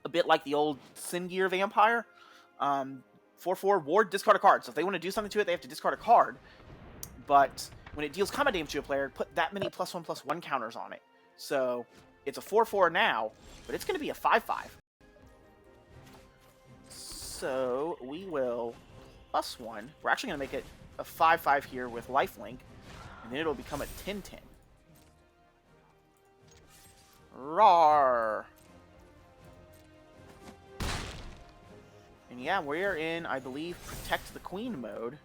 a bit like the old Singear Vampire. 4/4 ward, discard a card. So if they want to do something to it, they have to discard a card. But when it deals combat damage to a player, put that many +1/+1 counters on it. So it's a 4/4 now, but it's going to be a 5/5. So we will +1. We're actually going to make it a 5/5 here with lifelink, and then it'll become a 10/10. Rawr! And yeah, we're in, I believe, Protect the Queen mode.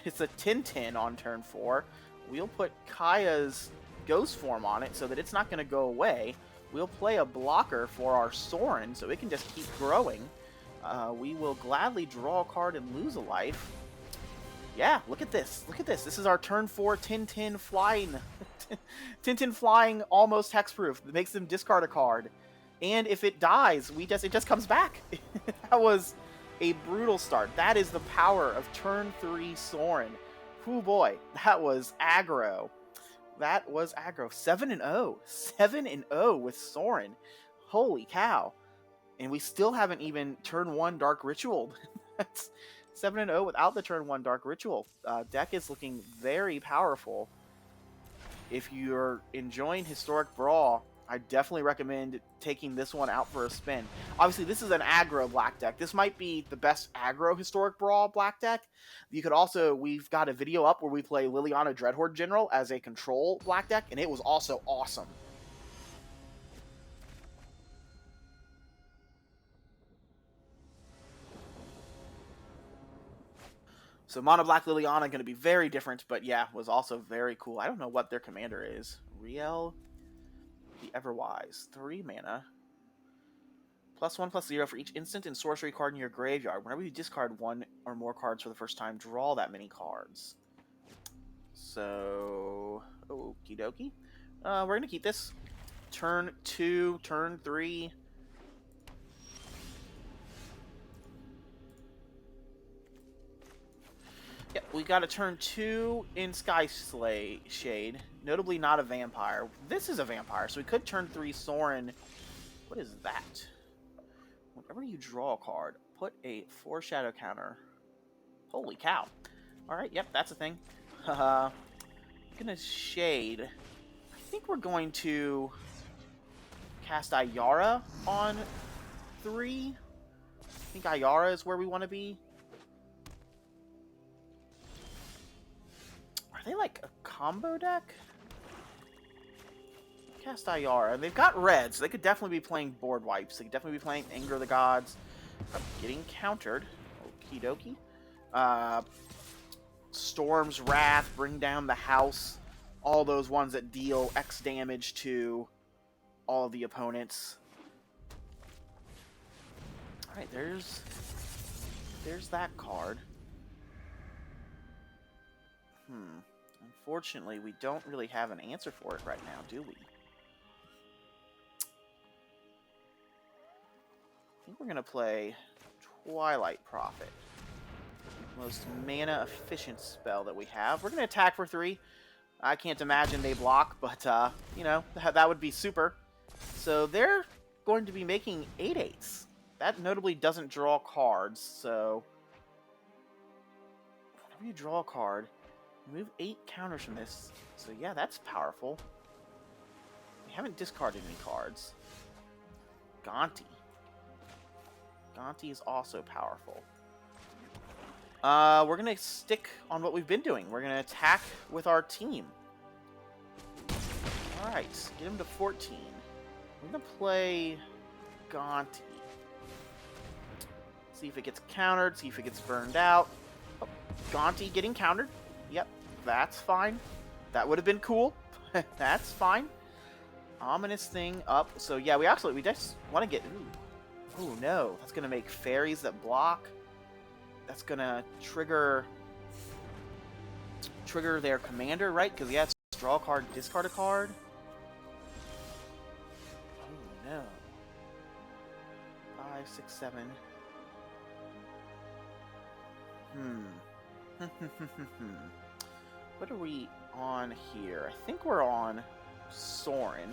It's a 10/10 on turn 4. We'll put Kaya's Ghost form on it so that it's not going to go away. We'll play a blocker for our Sorin so it can just keep growing. We will gladly draw a card and lose a life. Yeah, look at this. Look at this. This is our turn 4 10/10 flying. 10/10 flying almost hexproof. It makes them discard a card. And if it dies, it just comes back. That was a brutal start. That is the power of turn 3 Sorin. Whoo boy, that was aggro. That was aggro. 7-0. 7-0 with Sorin. Holy cow. And we still haven't even turn 1 Dark Ritual. That's 7-0 without the turn 1 Dark Ritual. Deck is looking very powerful. If you're enjoying Historic Brawl, I definitely recommend taking this one out for a spin. Obviously, this is an aggro black deck. This might be the best aggro Historic Brawl black deck. You could also, we've got a video up where we play Liliana Dreadhorde General as a control black deck, and it was also awesome. So Mono Black Liliana going to be very different, but yeah, was also very cool. I don't know what their commander is. Riel the Everwise. 3 mana. +1/+0 for each instant and sorcery card in your graveyard. Whenever you discard 1 or more cards for the first time, draw that many cards. So, okie dokie. We're going to keep this. Turn 2, turn 3. Yep, we got a turn 2 in Sky Shade. Notably not a vampire. This is a vampire, so we could turn 3 Sorin. What is that? Whenever you draw a card, put a foreshadow counter. Holy cow. Alright, yep, that's a thing. Gonna Shade. I think we're going to cast Ayara on 3. I think Ayara is where we want to be. Are they like a combo deck? Cast Ayara. They've got red, so they could definitely be playing board wipes. They could definitely be playing Anger of the Gods. Getting countered. Okie dokie. Storm's Wrath, Bring Down the House. All those ones that deal X damage to all of the opponents. Alright, there's that card. Unfortunately, we don't really have an answer for it right now, do we? think we're going to play Twilight Prophet. Most mana efficient spell that we have. We're going to attack for 3. I can't imagine they block, but, you know, that would be super. So they're going to be making 8/8s. That notably doesn't draw cards, so whenever you draw a card, remove 8 counters from this. So yeah, that's powerful. We haven't discarded any cards. Gonti. Gonti is also powerful. We're going to stick on what we've been doing. We're going to attack with our team. Alright, get him to 14. We're going to play Gonti. See if it gets countered, see if it gets burned out. Oh, Gonti getting countered. Yep, that's fine. That would have been cool. That's fine. Ominous thing up. So yeah, we just want to get... Ooh. Oh no, that's going to make fairies that block. That's going to trigger their commander, right? Because yeah, it's draw a card, discard a card. Oh no. 5, 6, 7. What are we on here? I think we're on Sorin.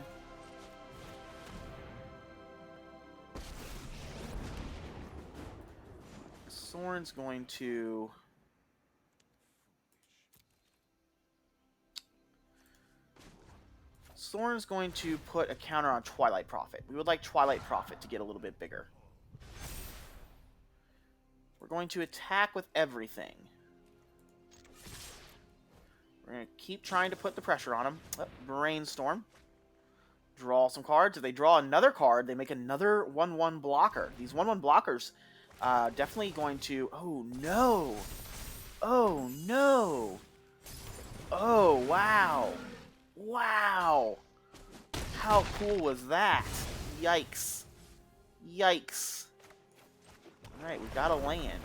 Sorin's going to... Sorin's going to put a counter on Twilight Prophet. We would like Twilight Prophet to get a little bit bigger. We're going to attack with everything. We're going to keep trying to put the pressure on them. Oh, Brainstorm. Draw some cards. If they draw another card, they make another 1/1 blocker. These 1/1 blockers definitely going to... Oh, no. Oh, no. Oh, wow. Wow. How cool was that? Yikes. Yikes. Alright, we got a land.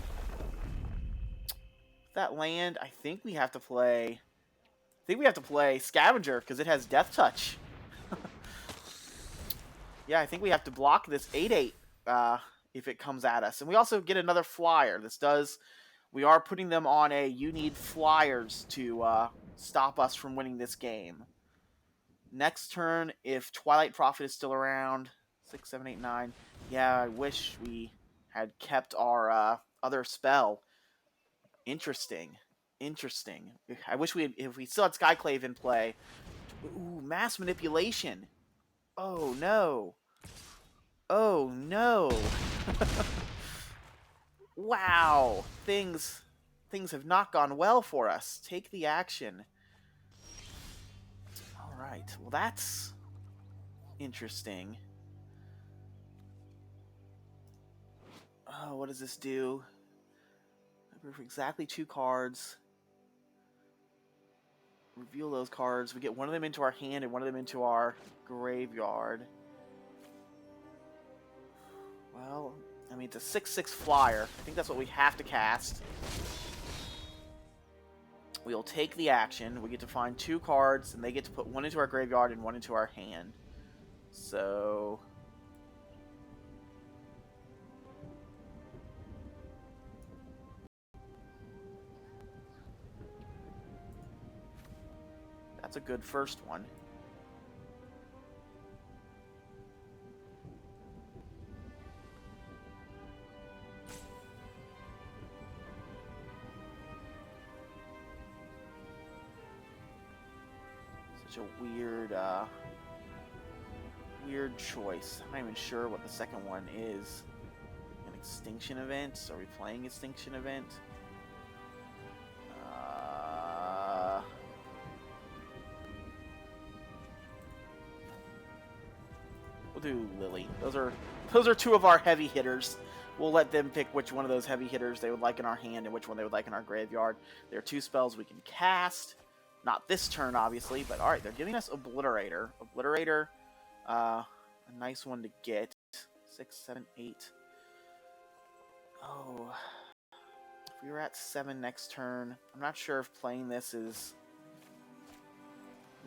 That land, I think we have to play... Scavenger, because it has Death Touch. Yeah, I think we have to block this 8/8 if it comes at us. And we also get another flyer. This does... We are putting them on a you need flyers to stop us from winning this game. Next turn, if Twilight Prophet is still around, 6, 7, 8, 9. Yeah, I wish we had kept our other spell. Interesting. Interesting. I wish if we still had Skyclave in play. Ooh, Mass Manipulation. Oh, no. Oh, no. Wow. Things have not gone well for us. Take the action. Alright. Well, that's interesting. Oh, what does this do? For exactly 2 cards. Reveal those cards. We get one of them into our hand and one of them into our graveyard. Well, I mean, it's a 6/6 flyer. I think that's what we have to cast. We'll take the action. We get to find 2 cards, and they get to put one into our graveyard and one into our hand. So... That's a good first one. Such a weird choice. I'm not even sure what the second one is. An extinction event? Are we playing extinction event? We'll do Lily. Those are 2 of our heavy hitters. We'll let them pick which one of those heavy hitters they would like in our hand and which one they would like in our graveyard. There are 2 spells we can cast. Not this turn, obviously, but alright, they're giving us Obliterator. Obliterator, a nice one to get. 6, 7, 8. Oh, if we were at 7 next turn, I'm not sure if playing this is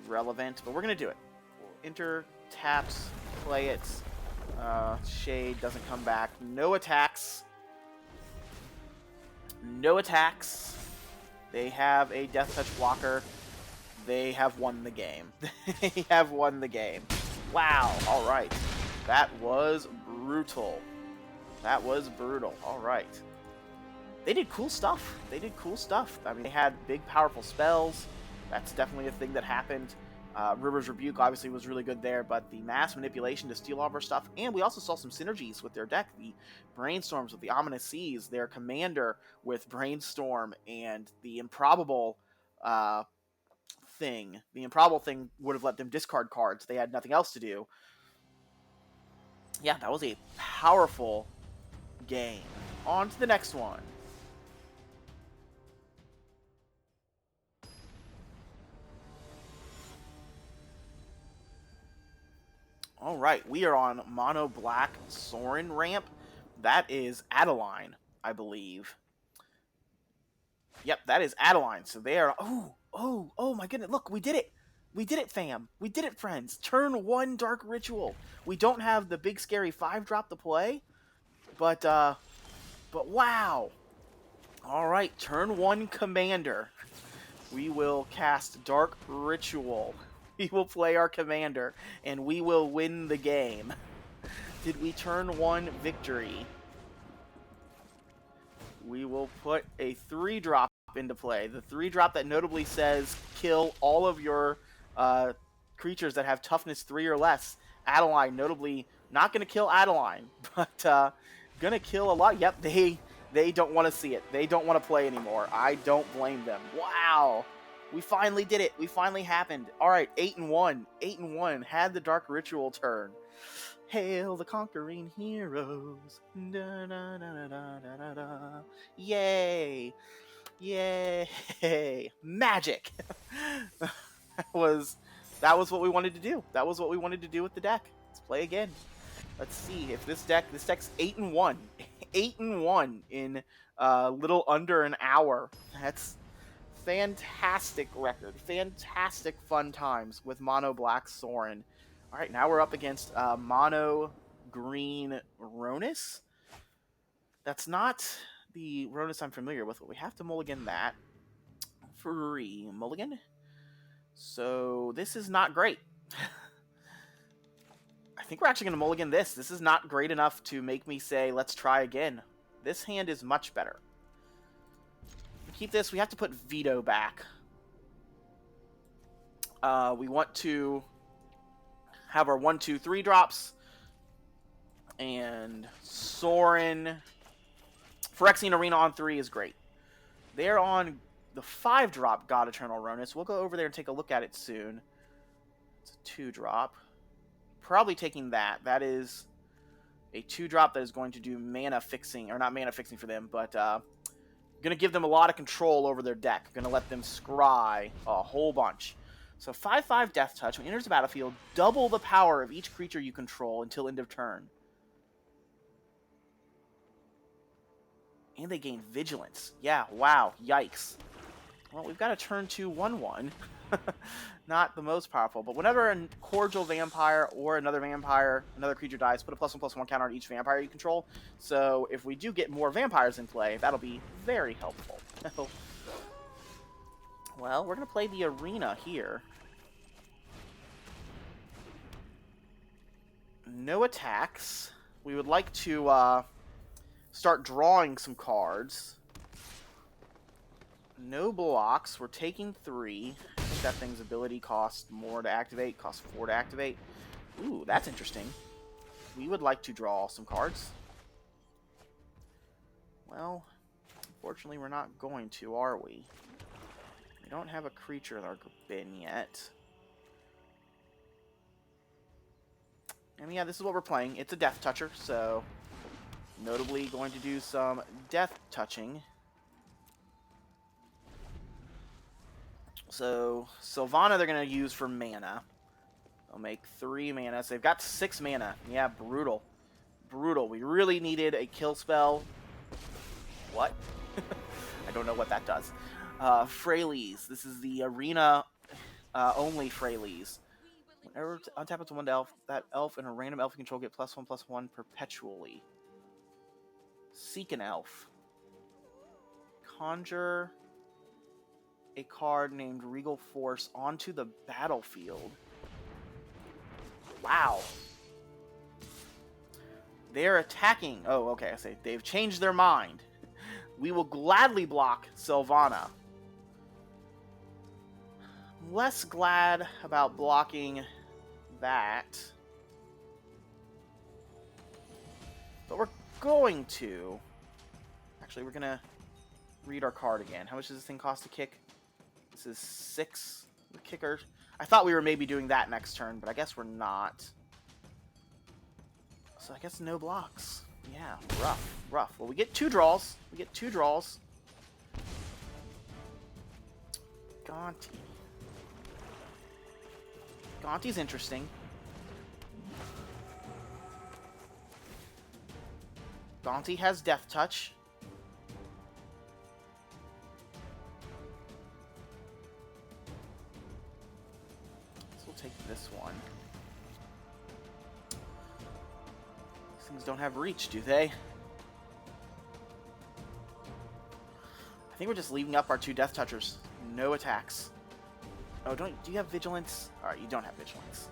relevant, but we're going to do it. We'll enter, taps, play it. Shade doesn't come back. No attacks. No attacks. They have a Death Touch blocker. They have won the game. They have won the game. Wow. All right. That was brutal. That was brutal. All right. They did cool stuff. They did cool stuff. I mean, they had big, powerful spells. That's definitely a thing that happened. River's Rebuke obviously was really good there, but the mass manipulation to steal all of our stuff, and we also saw some synergies with their deck. The Brainstorms with the Ominous Seas, their commander with Brainstorm, and the Improbable thing. The Improbable thing would have let them discard cards. They had nothing else to do. Yeah, that was a powerful game. On to the next one. All right, we are on Mono Black Sorin ramp. That is Adeline, I believe. Yep, that is Adeline. So they are... Oh my goodness. Look, we did it. We did it, fam. We did it, friends. Turn 1 Dark Ritual. We don't have the big scary 5-drop to play, but wow. All right, turn 1 Commander. We will cast Dark Ritual. We will play our commander, and we will win the game. Did we turn 1 Victory? We will put a 3-drop into play. The 3-drop that notably says kill all of your creatures that have toughness 3 or less. Adeline, notably, not going to kill Adeline, but going to kill a lot. Yep, they don't want to see it. They don't want to play anymore. I don't blame them. Wow. We finally did it. We finally happened. All right, 8-1. 8-1. Had the Dark Ritual turn. Hail the conquering heroes. Da, da, da, da, da, da. Yay. Yay. Magic. that was what we wanted to do. That was what we wanted to do with the deck. Let's play again. Let's see if this deck's 8-1. 8-1 in little under an hour. That's fantastic record. Fantastic fun times with Mono Black Sorin. All right, now we're up against Mono Green Ronus. That's not the Ronus I'm familiar with, but we have to mulligan that. Free mulligan. So this is not great. I think we're actually going to mulligan this. This is not great enough to make me say, let's try again. This hand is much better. Keep this. We have to put Veto back. We want to have our 1, 2, 3 drops. And Sorin. Phyrexian Arena on 3 is great. They're on the 5-drop God Eternal Ronus. We'll go over there and take a look at it soon. It's a 2-drop. Probably taking that. That is a 2-drop that is going to do mana fixing. Or not mana fixing for them, but... going to give them a lot of control over their deck. Going to let them scry a whole bunch. So 5/5 Death Touch. When it enters the battlefield, double the power of each creature you control until end of turn. And they gain Vigilance. Yeah, wow. Yikes. Well, we've got a turn 2 1/1. Not the most powerful, but whenever a Cordial Vampire or another creature dies, put a +1/+1 counter on each vampire you control. So if we do get more vampires in play, that'll be very helpful. Well, we're going to play the arena here. No attacks. We would like to start drawing some cards. No blocks. We're taking 3. I think that thing's ability costs more to activate. Costs 4 to activate. Ooh, that's interesting. We would like to draw some cards. Well, unfortunately, we're not going to, are we? We don't have a creature in our bin yet. And yeah, this is what we're playing. It's a Death Toucher, so notably going to do some Death Touching. So, Sylvana they're going to use for mana. They'll make 3 mana. So they've got 6 mana. Yeah, brutal. Brutal. We really needed a kill spell. What? I don't know what that does. Freylees. This is the arena only Freylees. Whenever untap it to one elf, that elf and a random elf you control get +1/+1 perpetually. Seek an elf. Conjure a card named Regal Force onto the battlefield. Wow. They're attacking. Oh, okay, I say they've changed their mind. We will gladly block Sylvana. Less glad about blocking that. But we're going to. Actually, we're going to read our card again. How much does this thing cost to kick? This is 6 the kicker. I thought we were maybe doing that next turn, but I guess we're not. So I guess no blocks. Yeah, rough. Well, we get 2 draws. Gonti. Gonti's interesting. Gonti has Death Touch. So we'll take this one. These things don't have reach, do they? I think we're just leaving up our 2 Death Touchers. No attacks. Oh, do you have Vigilance? Alright, you don't have Vigilance.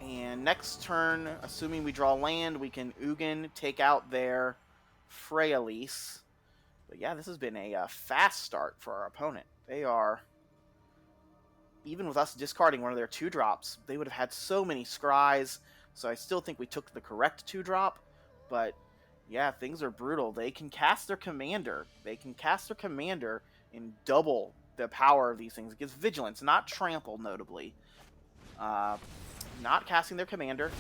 And next turn, assuming we draw land, we can Ugin take out their Freyalise. But yeah, this has been a fast start for our opponent. They are, even with us discarding one of their 2-drops, they would have had so many Scries. So I still think we took the correct 2-drop. But yeah, things are brutal. They can cast their commander. And double the power of these things. It gives Vigilance, not Trample, notably. Not casting their commander.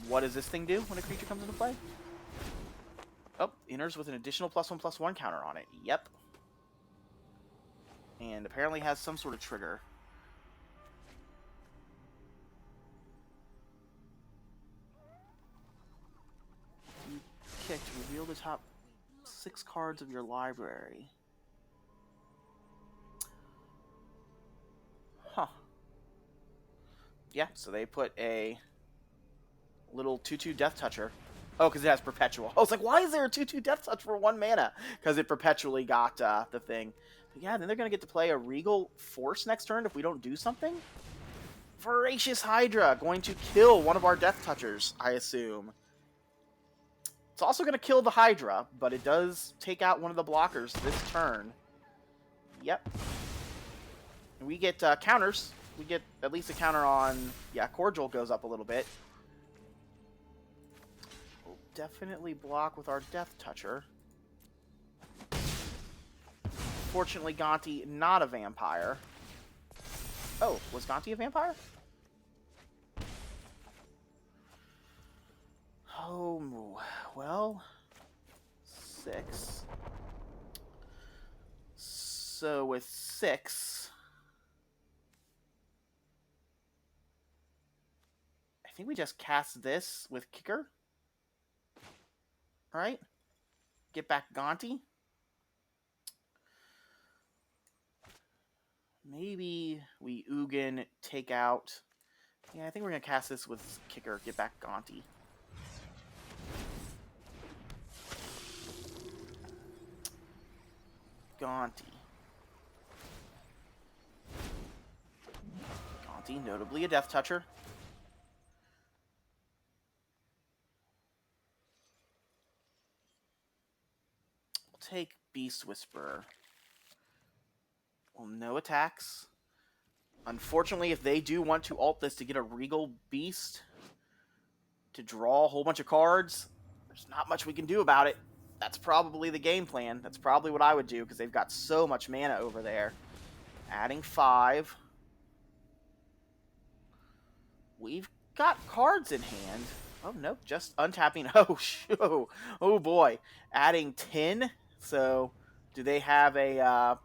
What does this thing do when a creature comes into play? Oh, enters with an additional +1/+1 counter on it. Yep. And apparently has some sort of trigger. You kicked. Reveal the top 6 cards of your library. Huh. Yeah, so they put a little 2/2 Death Toucher. Oh, because it has Perpetual. I was like, why is there a 2/2 Death Touch for 1 mana? Because it perpetually got the thing. But yeah, then they're going to get to play a Regal Force next turn if we don't do something. Voracious Hydra, going to kill one of our Death Touchers, I assume. It's also going to kill the Hydra, but it does take out one of the blockers this turn. Yep. And we get counters. We get at least a counter on... Yeah, Cordial goes up a little bit. We'll definitely block with our Death Toucher. Fortunately, Gonti not a vampire. Oh, was Gonti a vampire? Oh, well... 6. So with 6... I think we just cast this with Kicker. Right? Get back Gonti. Maybe we Ugin take out... Yeah, I think we're going to cast this with Kicker. Get back Gonti. Gonti, notably a Death Toucher. We'll take Beast Whisperer. Well, no attacks. Unfortunately, if they do want to alt this to get a Regal Beast to draw a whole bunch of cards, there's not much we can do about it. That's probably the game plan. That's probably what I would do, because they've got so much mana over there. Adding 5. We've got cards in hand. Oh, no, just untapping. Oh, boy. Adding 10. So, do they have a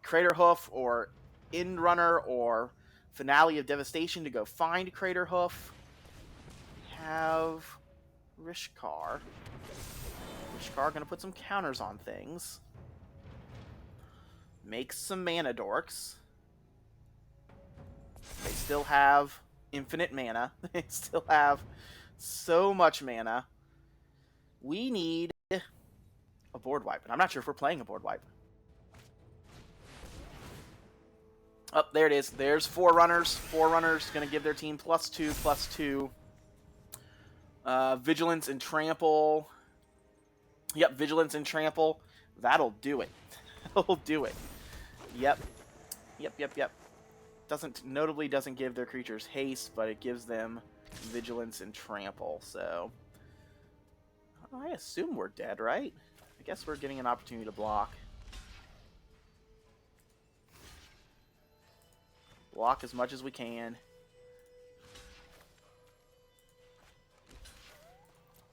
Crater Hoof or End Runner or Finale of Devastation to go find Crater Hoof? We have Rishkar. Rishkar going to put some counters on things. Make some mana dorks. They still have infinite mana. They still have so much mana. We need a board wipe, and I'm not sure if we're playing a board wipe. Oh, there it is. There's Forerunners. Forerunners going to give their team +2/+2. Vigilance and Trample. Yep, Vigilance and Trample. That'll do it. That'll do it. Yep. Yep. Notably doesn't give their creatures haste, but it gives them Vigilance and Trample. So I assume we're dead, right? I guess we're getting an opportunity to block. Block as much as we can.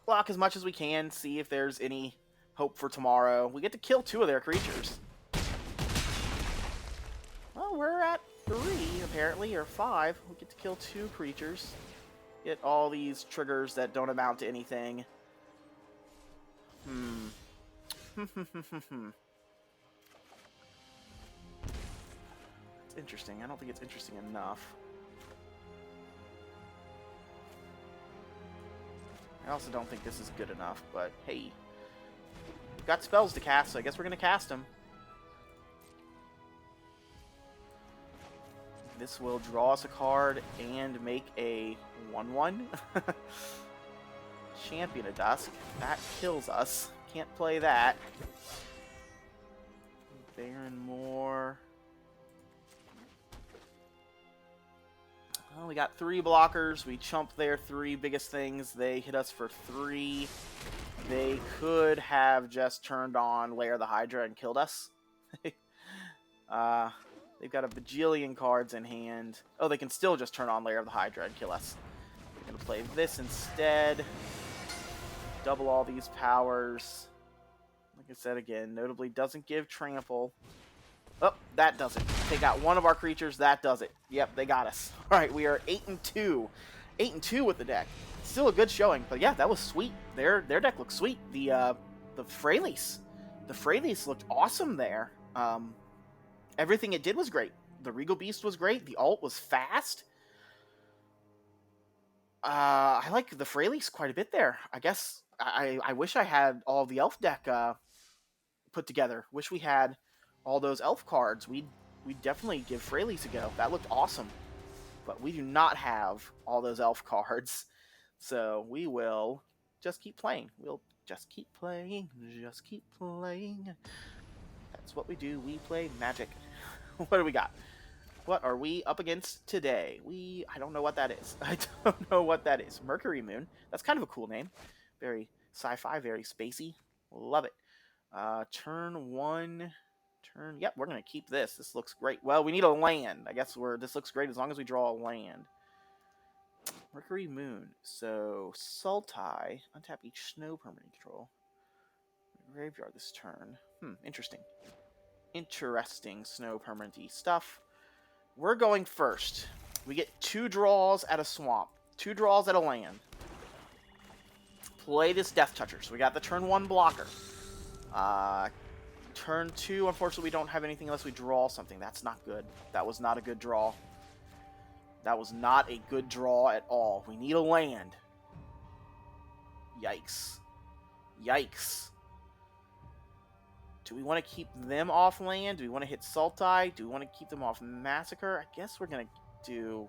Block as much as we can, see if there's any hope for tomorrow. We get to kill 2 of their creatures. Well, we're at 3, apparently, or 5. We get to kill 2 creatures. Get all these triggers that don't amount to anything. It's interesting. I don't think it's interesting enough. I also don't think this is good enough, but hey. We've got spells to cast, so I guess we're going to cast them. This will draw us a card and make a 1/1. Champion of Dusk. That kills us. Can't play that. Baron Moore. Well, we got 3 blockers. We chump their 3 biggest things. They hit us for 3. They could have just turned on Lair of the Hydra and killed us. They've got a bajillion cards in hand. Oh, they can still just turn on Lair of the Hydra and kill us. We're going to play this instead. Double all these powers. Like I said again, notably doesn't give Trample. Oh, that does it. Take out 1 of our creatures. That does it. Yep, they got us. All right, we are 8-2. 8-2 with the deck. Still a good showing, but yeah, that was sweet. Their deck looks sweet. The Freylease. The Freylease looked awesome there. Everything it did was great. The Regal Beast was great. The ult was fast. I like the Freylease quite a bit there. I guess I wish I had all the elf deck put together. Wish we had all those elf cards. We'd definitely give Freylease a go. That looked awesome. But we do not have all those elf cards. So we will just keep playing. We'll just keep playing. Just keep playing. That's what we do. We play Magic. What do we got? What are we up against today? I don't know what that is. I don't know what that is. Mercury Moon. That's kind of a cool name. Very sci-fi, very spacey. Love it. Turn 1. Yep, we're going to keep this. This looks great. Well, we need a land. I guess this looks great as long as we draw a land. Mercury Moon. So, Sultai. Untap each snow permanent control. Graveyard this turn. Interesting. Interesting snow permanent-y stuff. We're going first. We get 2 draws at a swamp. 2 draws at a land. Play this Death Toucher. So we got the turn 1 blocker. Turn 2, unfortunately, we don't have anything unless we draw something. That's not good. That was not a good draw. That was not a good draw at all. We need a land. Yikes. Yikes. Do we want to keep them off land? Do we want to hit Sultai? Do we want to keep them off Massacre? I guess we're going to do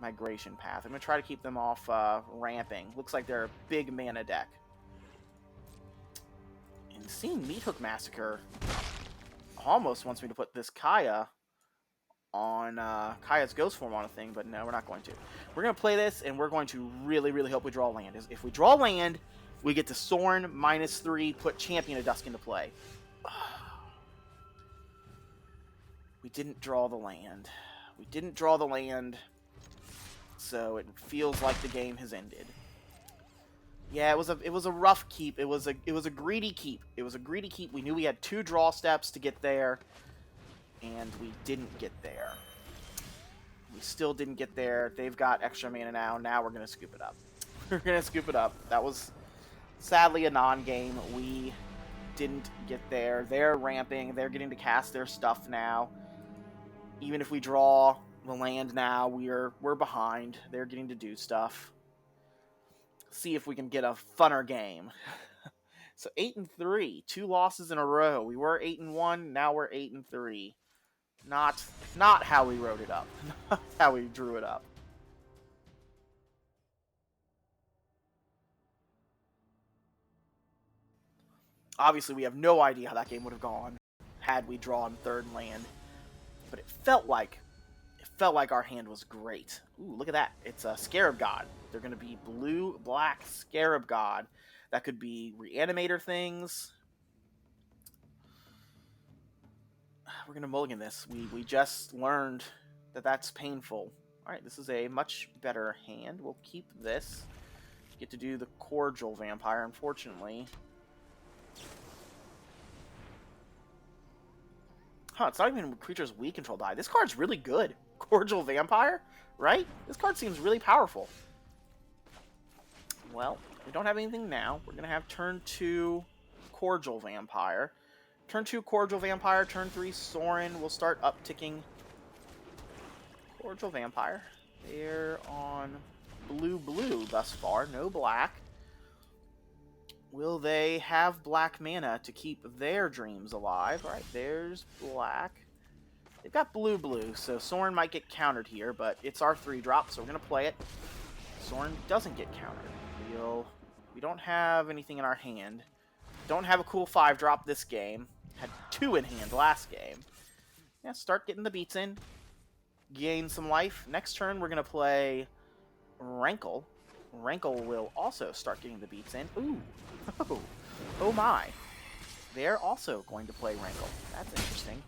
Migration Path. I'm going to try to keep them off Ramping. Looks like they're a big mana deck. And seeing Meathook Massacre almost wants me to put this Kaya on Kaya's Ghost Form on a thing, but no, we're not going to. We're going to play this, and we're going to really, really hope we draw land. If we draw land, we get to Sorin -3, put Champion of Dusk into play. We didn't draw the land. We didn't draw the land, so it feels like the game has ended. Yeah, it was a rough keep. It was a greedy keep. It was a greedy keep. We knew we had 2 draw steps to get there, and we didn't get there. We still didn't get there. They've got extra mana now. Now we're gonna scoop it up. We're gonna scoop it up. That was sadly a non-game. We didn't get there. They're ramping. They're getting to cast their stuff now. Even if we draw, the land now. We're behind. They're getting to do stuff. See if we can get a funner game. So 8-3, 2 losses in a row. We were 8-1, now we're 8-3. Not how we wrote it up. Not how we drew it up. Obviously, we have no idea how that game would have gone had we drawn third land, but it felt like our hand was great. Ooh, look at that! It's a Scarab God. They're going to be blue, black Scarab God. That could be Reanimator things. We're going to mulligan this. We just learned that that's painful. All right, this is a much better hand. We'll keep this. Get to do the Cordial Vampire, unfortunately. Huh, it's not even creatures we control die. This card's really good. Cordial Vampire, right? This card seems really powerful. Well, we don't have anything now. We're going to have turn 2 Cordial Vampire. Turn 2 Cordial Vampire, turn 3 Sorin. We'll start upticking Cordial Vampire. They're on blue thus far, no black. Will they have black mana to keep their dreams alive? Alright, there's black. They've got blue, so Sorin might get countered here, but it's our 3-drop, so we're going to play it. Sorin doesn't get countered. We don't have anything in our hand. Don't have a cool 5-drop this game. Had 2 in hand last game. Yeah, start getting the beats in. Gain some life. Next turn, we're going to play Rankle. Rankle will also start getting the beats in. Ooh. Oh my. They're also going to play Rankle. That's interesting.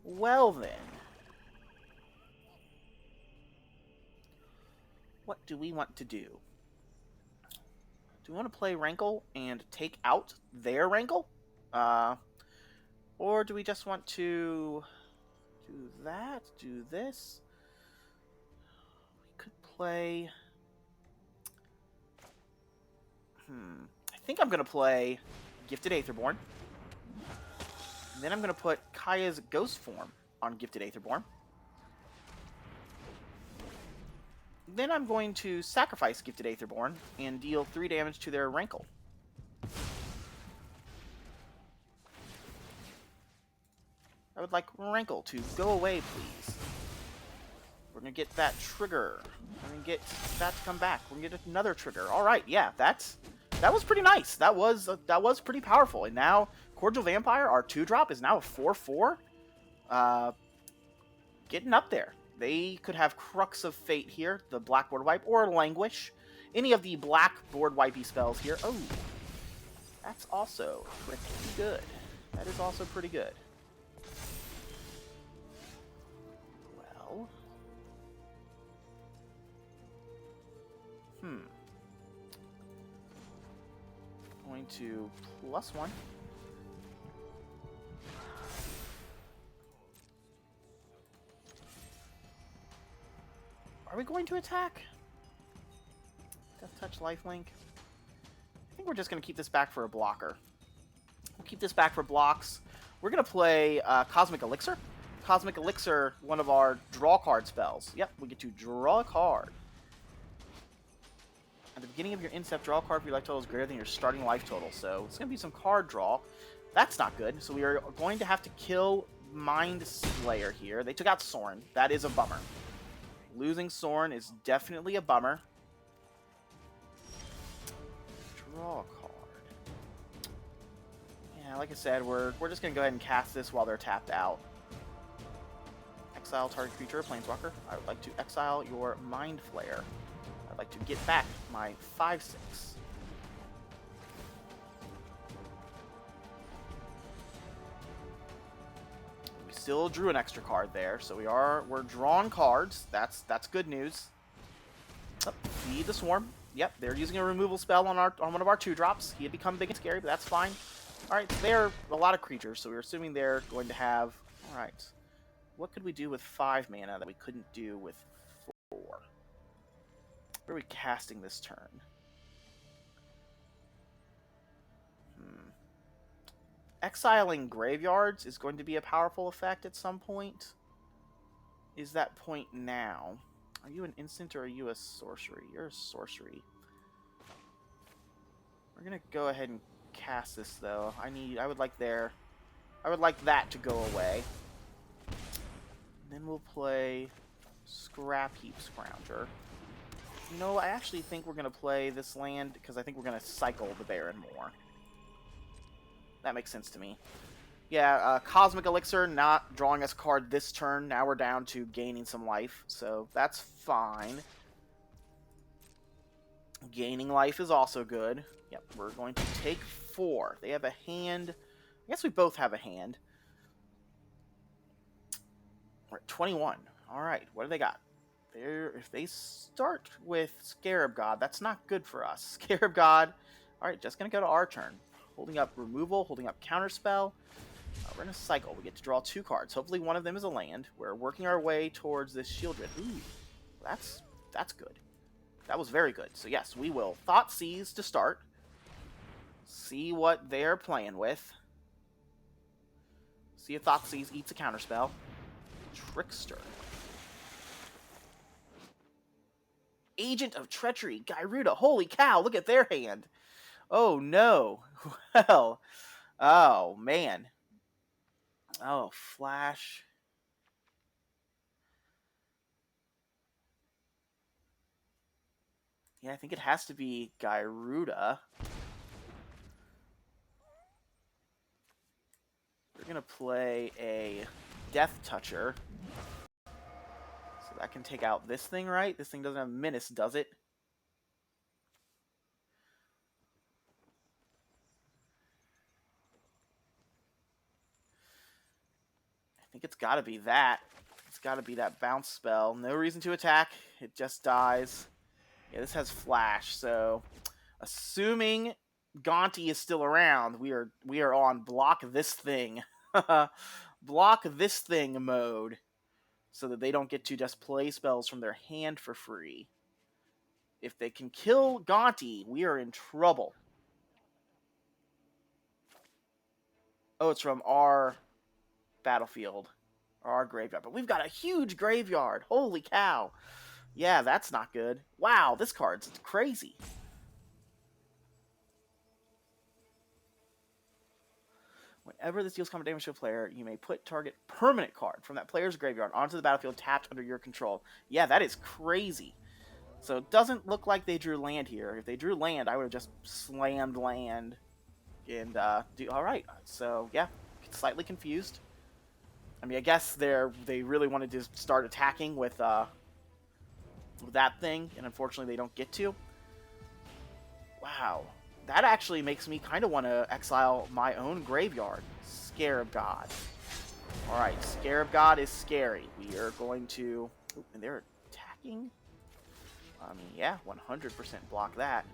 Well then. What do we want to do? Do we want to play Rankle and take out their Rankle? Or do we just want to do that? Do this? We could play... I think I'm going to play Gifted Aetherborn. And then I'm going to put Kaya's Ghost Form on Gifted Aetherborn. Then I'm going to sacrifice Gifted Aetherborn and deal 3 damage to their Rankle. I would like Rankle to go away, please. We're going to get that trigger. We're going to get that to come back. We're going to get another trigger. Alright, yeah, that was pretty nice. That was pretty powerful. And now, Cordial Vampire, our 2-drop, is now a 4/4. Getting up there. They could have Crux of Fate here, the black board wipe, or Languish. Any of the black board wipey spells here. Oh, that's also pretty good. That is also pretty good. Well, going to +1. Are we going to attack? Death Touch, Lifelink. I think we're just going to keep this back for a blocker. We'll keep this back for blocks. We're going to play Cosmic Elixir. Cosmic Elixir, one of our draw card spells. Yep, we get to draw a card. At the beginning of your incept, draw a card if your life total is greater than your starting life total. So it's going to be some card draw. That's not good. So we are going to have to kill Mind Slayer here. They took out Sorin. That is a bummer. Losing Sorin is definitely a bummer. Draw a card. Yeah, like I said, we're just going to go ahead and cast this while they're tapped out. Exile target creature, Planeswalker. I would like to exile your Mind Flayer. I'd like to get back my 5/6. We still drew an extra card there, so we're drawing cards. That's good news. Oh, feed the Swarm. Yep, they're using a removal spell on one of our 2-drops. He had become big and scary, but that's fine. All right, they're a lot of creatures, so we're assuming they're going to have. All right, what could we do with 5 mana that we couldn't do with 4? Where are we casting this turn? exiling graveyards is going to be a powerful effect at some point. Is that point now? Are you an instant or are you a sorcery? You're a sorcery. We're gonna go ahead and cast this though. I would like that to go away. And then we'll play Scrap Heap Scrounger. You know, I actually think we're gonna play this land because I think we're gonna cycle the Baron more. That makes sense to me. Yeah, Cosmic Elixir not drawing us a card this turn. Now we're down to gaining some life, so that's fine. Gaining life is also good. Yep, we're going to take 4. They have a hand. I guess we both have a hand. We're at 21. Alright, what do they got? If they start with Scarab God, that's not good for us. Scarab God. Alright, just going to go to our turn. Holding up removal, holding up counterspell. We're going to cycle. We get to draw 2 cards. Hopefully one of them is a land. We're working our way towards this Shieldred. Ooh, that's good. That was very good. So yes, we will Thoughtseize to start. See what they're playing with. See if Thoughtseize eats a counterspell. Trickster. Agent of Treachery. Gyruda. Holy cow, look at their hand. Oh no. Well. Oh man. Oh, Flash. Yeah, I think it has to be Gyruda. We're going to play a Death Toucher. So that can take out this thing, right? This thing doesn't have Menace, does it? I think it's got to be that. It's got to be that bounce spell. No reason to attack. It just dies. Yeah, this has Flash, so assuming Gonti is still around, we are on block this thing. Block this thing mode. So that they don't get to just play spells from their hand for free. If they can kill Gonti, we are in trouble. Oh, it's from our battlefield. Or our graveyard. But we've got a huge graveyard. Holy cow. Yeah, that's not good. Wow, this card's crazy. Whenever this deals combat damage to a player, you may put target permanent card from that player's graveyard onto the battlefield tapped under your control. Yeah, that is crazy. So it doesn't look like they drew land here. If they drew land, I would have just slammed land and do all right. So yeah, slightly confused. I mean, I guess they really wanted to start attacking with that thing, and unfortunately they don't get to. Wow. That actually makes me kind of want to exile my own graveyard. Scarab God. Alright, Scarab God is scary. We are going to... Ooh, and they're attacking? I mean, yeah, 100% block that.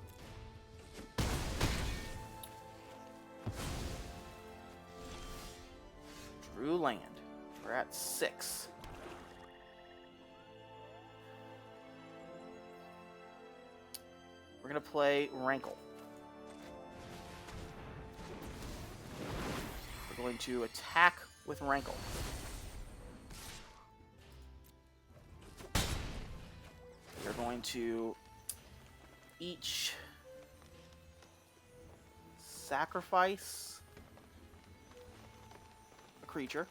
Drew land. We're at 6. We're going to play Rankle. We're going to attack with Rankle. We're going to each sacrifice a creature.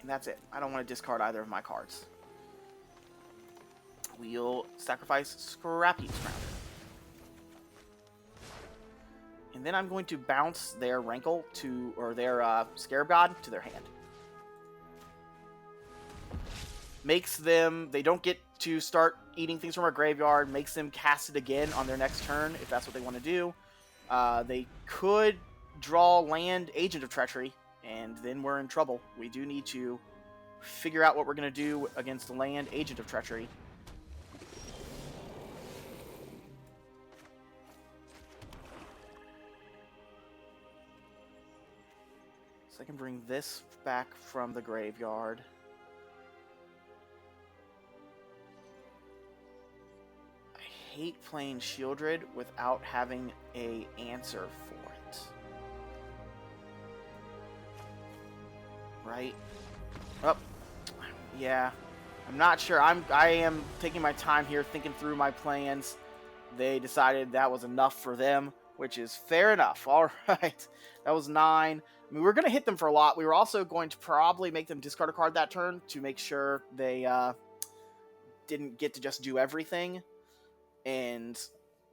And that's it. I don't want to discard either of my cards. We'll sacrifice Scrap Heap Scrounger. And then I'm going to bounce their Rankle to, or their Scarab God to their hand. Makes them, they don't get to start eating things from our graveyard, makes them cast it again on their next turn, if that's what they want to do. They could draw land Agent of Treachery, and then we're in trouble. We do need to figure out what we're going to do against the land Agent of Treachery. So I can bring this back from the graveyard. I hate playing Shieldred without having a answer for it. Right? Oh, yeah. I'm not sure. I am taking my time here thinking through my plans. They decided that was enough for them, which is fair enough. All right. That was 9. I mean, we were going to hit them for a lot. We were also going to probably make them discard a card that turn to make sure they didn't get to just do everything. And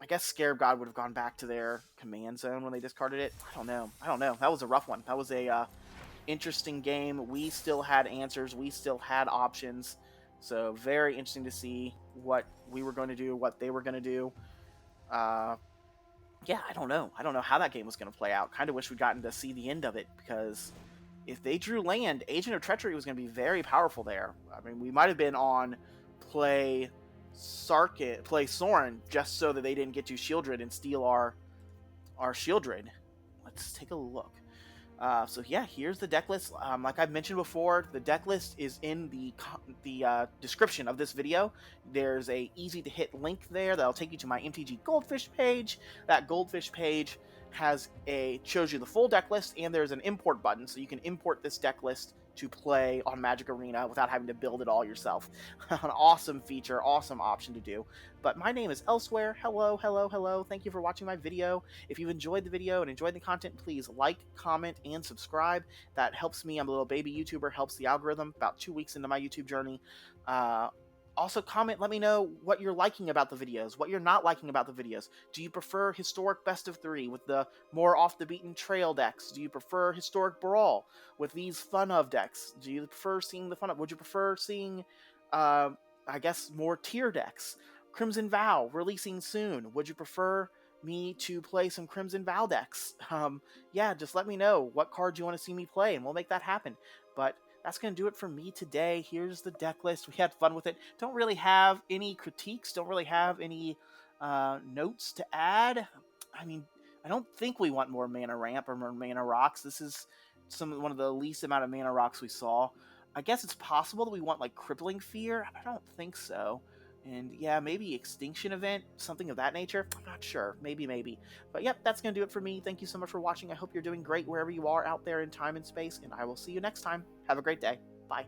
I guess Scarab God would have gone back to their command zone when they discarded it. I don't know. That was a rough one. That was a interesting game. We still had answers. We still had options. So very interesting to see what we were going to do, what they were going to do. Yeah, I don't know. I don't know how that game was going to play out. Kind of wish we'd gotten to see the end of it, because if they drew land, Agent of Treachery was going to be very powerful there. I mean, we might have been on play Sorin just so that they didn't get to Shieldred and steal our Shieldred. Let's take a look. So yeah, here's the deck list. Like I've mentioned before, the deck list is in the description of this video. There's a easy to hit link there that'll take you to my MTG Goldfish page. That Goldfish page shows you the full deck list, and there's an import button, so you can import this deck list to play on Magic Arena without having to build it all yourself. An awesome feature, awesome option to do. But my name is Elsewhere. Hello, hello, hello. Thank you for watching my video. If you've enjoyed the video and enjoyed the content, please like, comment, and subscribe. That helps me. I'm a little baby YouTuber, helps the algorithm. About 2 weeks into my YouTube journey. Also, comment, let me know what you're liking about the videos, what you're not liking about the videos. Do you prefer historic best of 3 with the more off the beaten trail decks? Do you prefer historic Brawl with these fun of decks? Do you prefer seeing the fun of? Would you prefer seeing, I guess, more tier decks? Crimson Vow releasing soon. Would you prefer me to play some Crimson Vow decks? Yeah, just let me know what cards you want to see me play, and we'll make that happen. But that's going to do it for me today. Here's the deck list. We had fun with it. Don't really have any critiques. Don't really have any notes to add. I mean, I don't think we want more mana ramp or more mana rocks. This is one of the least amount of mana rocks we saw. I guess it's possible that we want like Crippling Fear. I don't think so. And yeah, maybe Extinction Event, something of that nature. I'm not sure. Maybe. But yep, that's going to do it for me. Thank you so much for watching. I hope you're doing great wherever you are out there in time and space, and I will see you next time. Have a great day. Bye.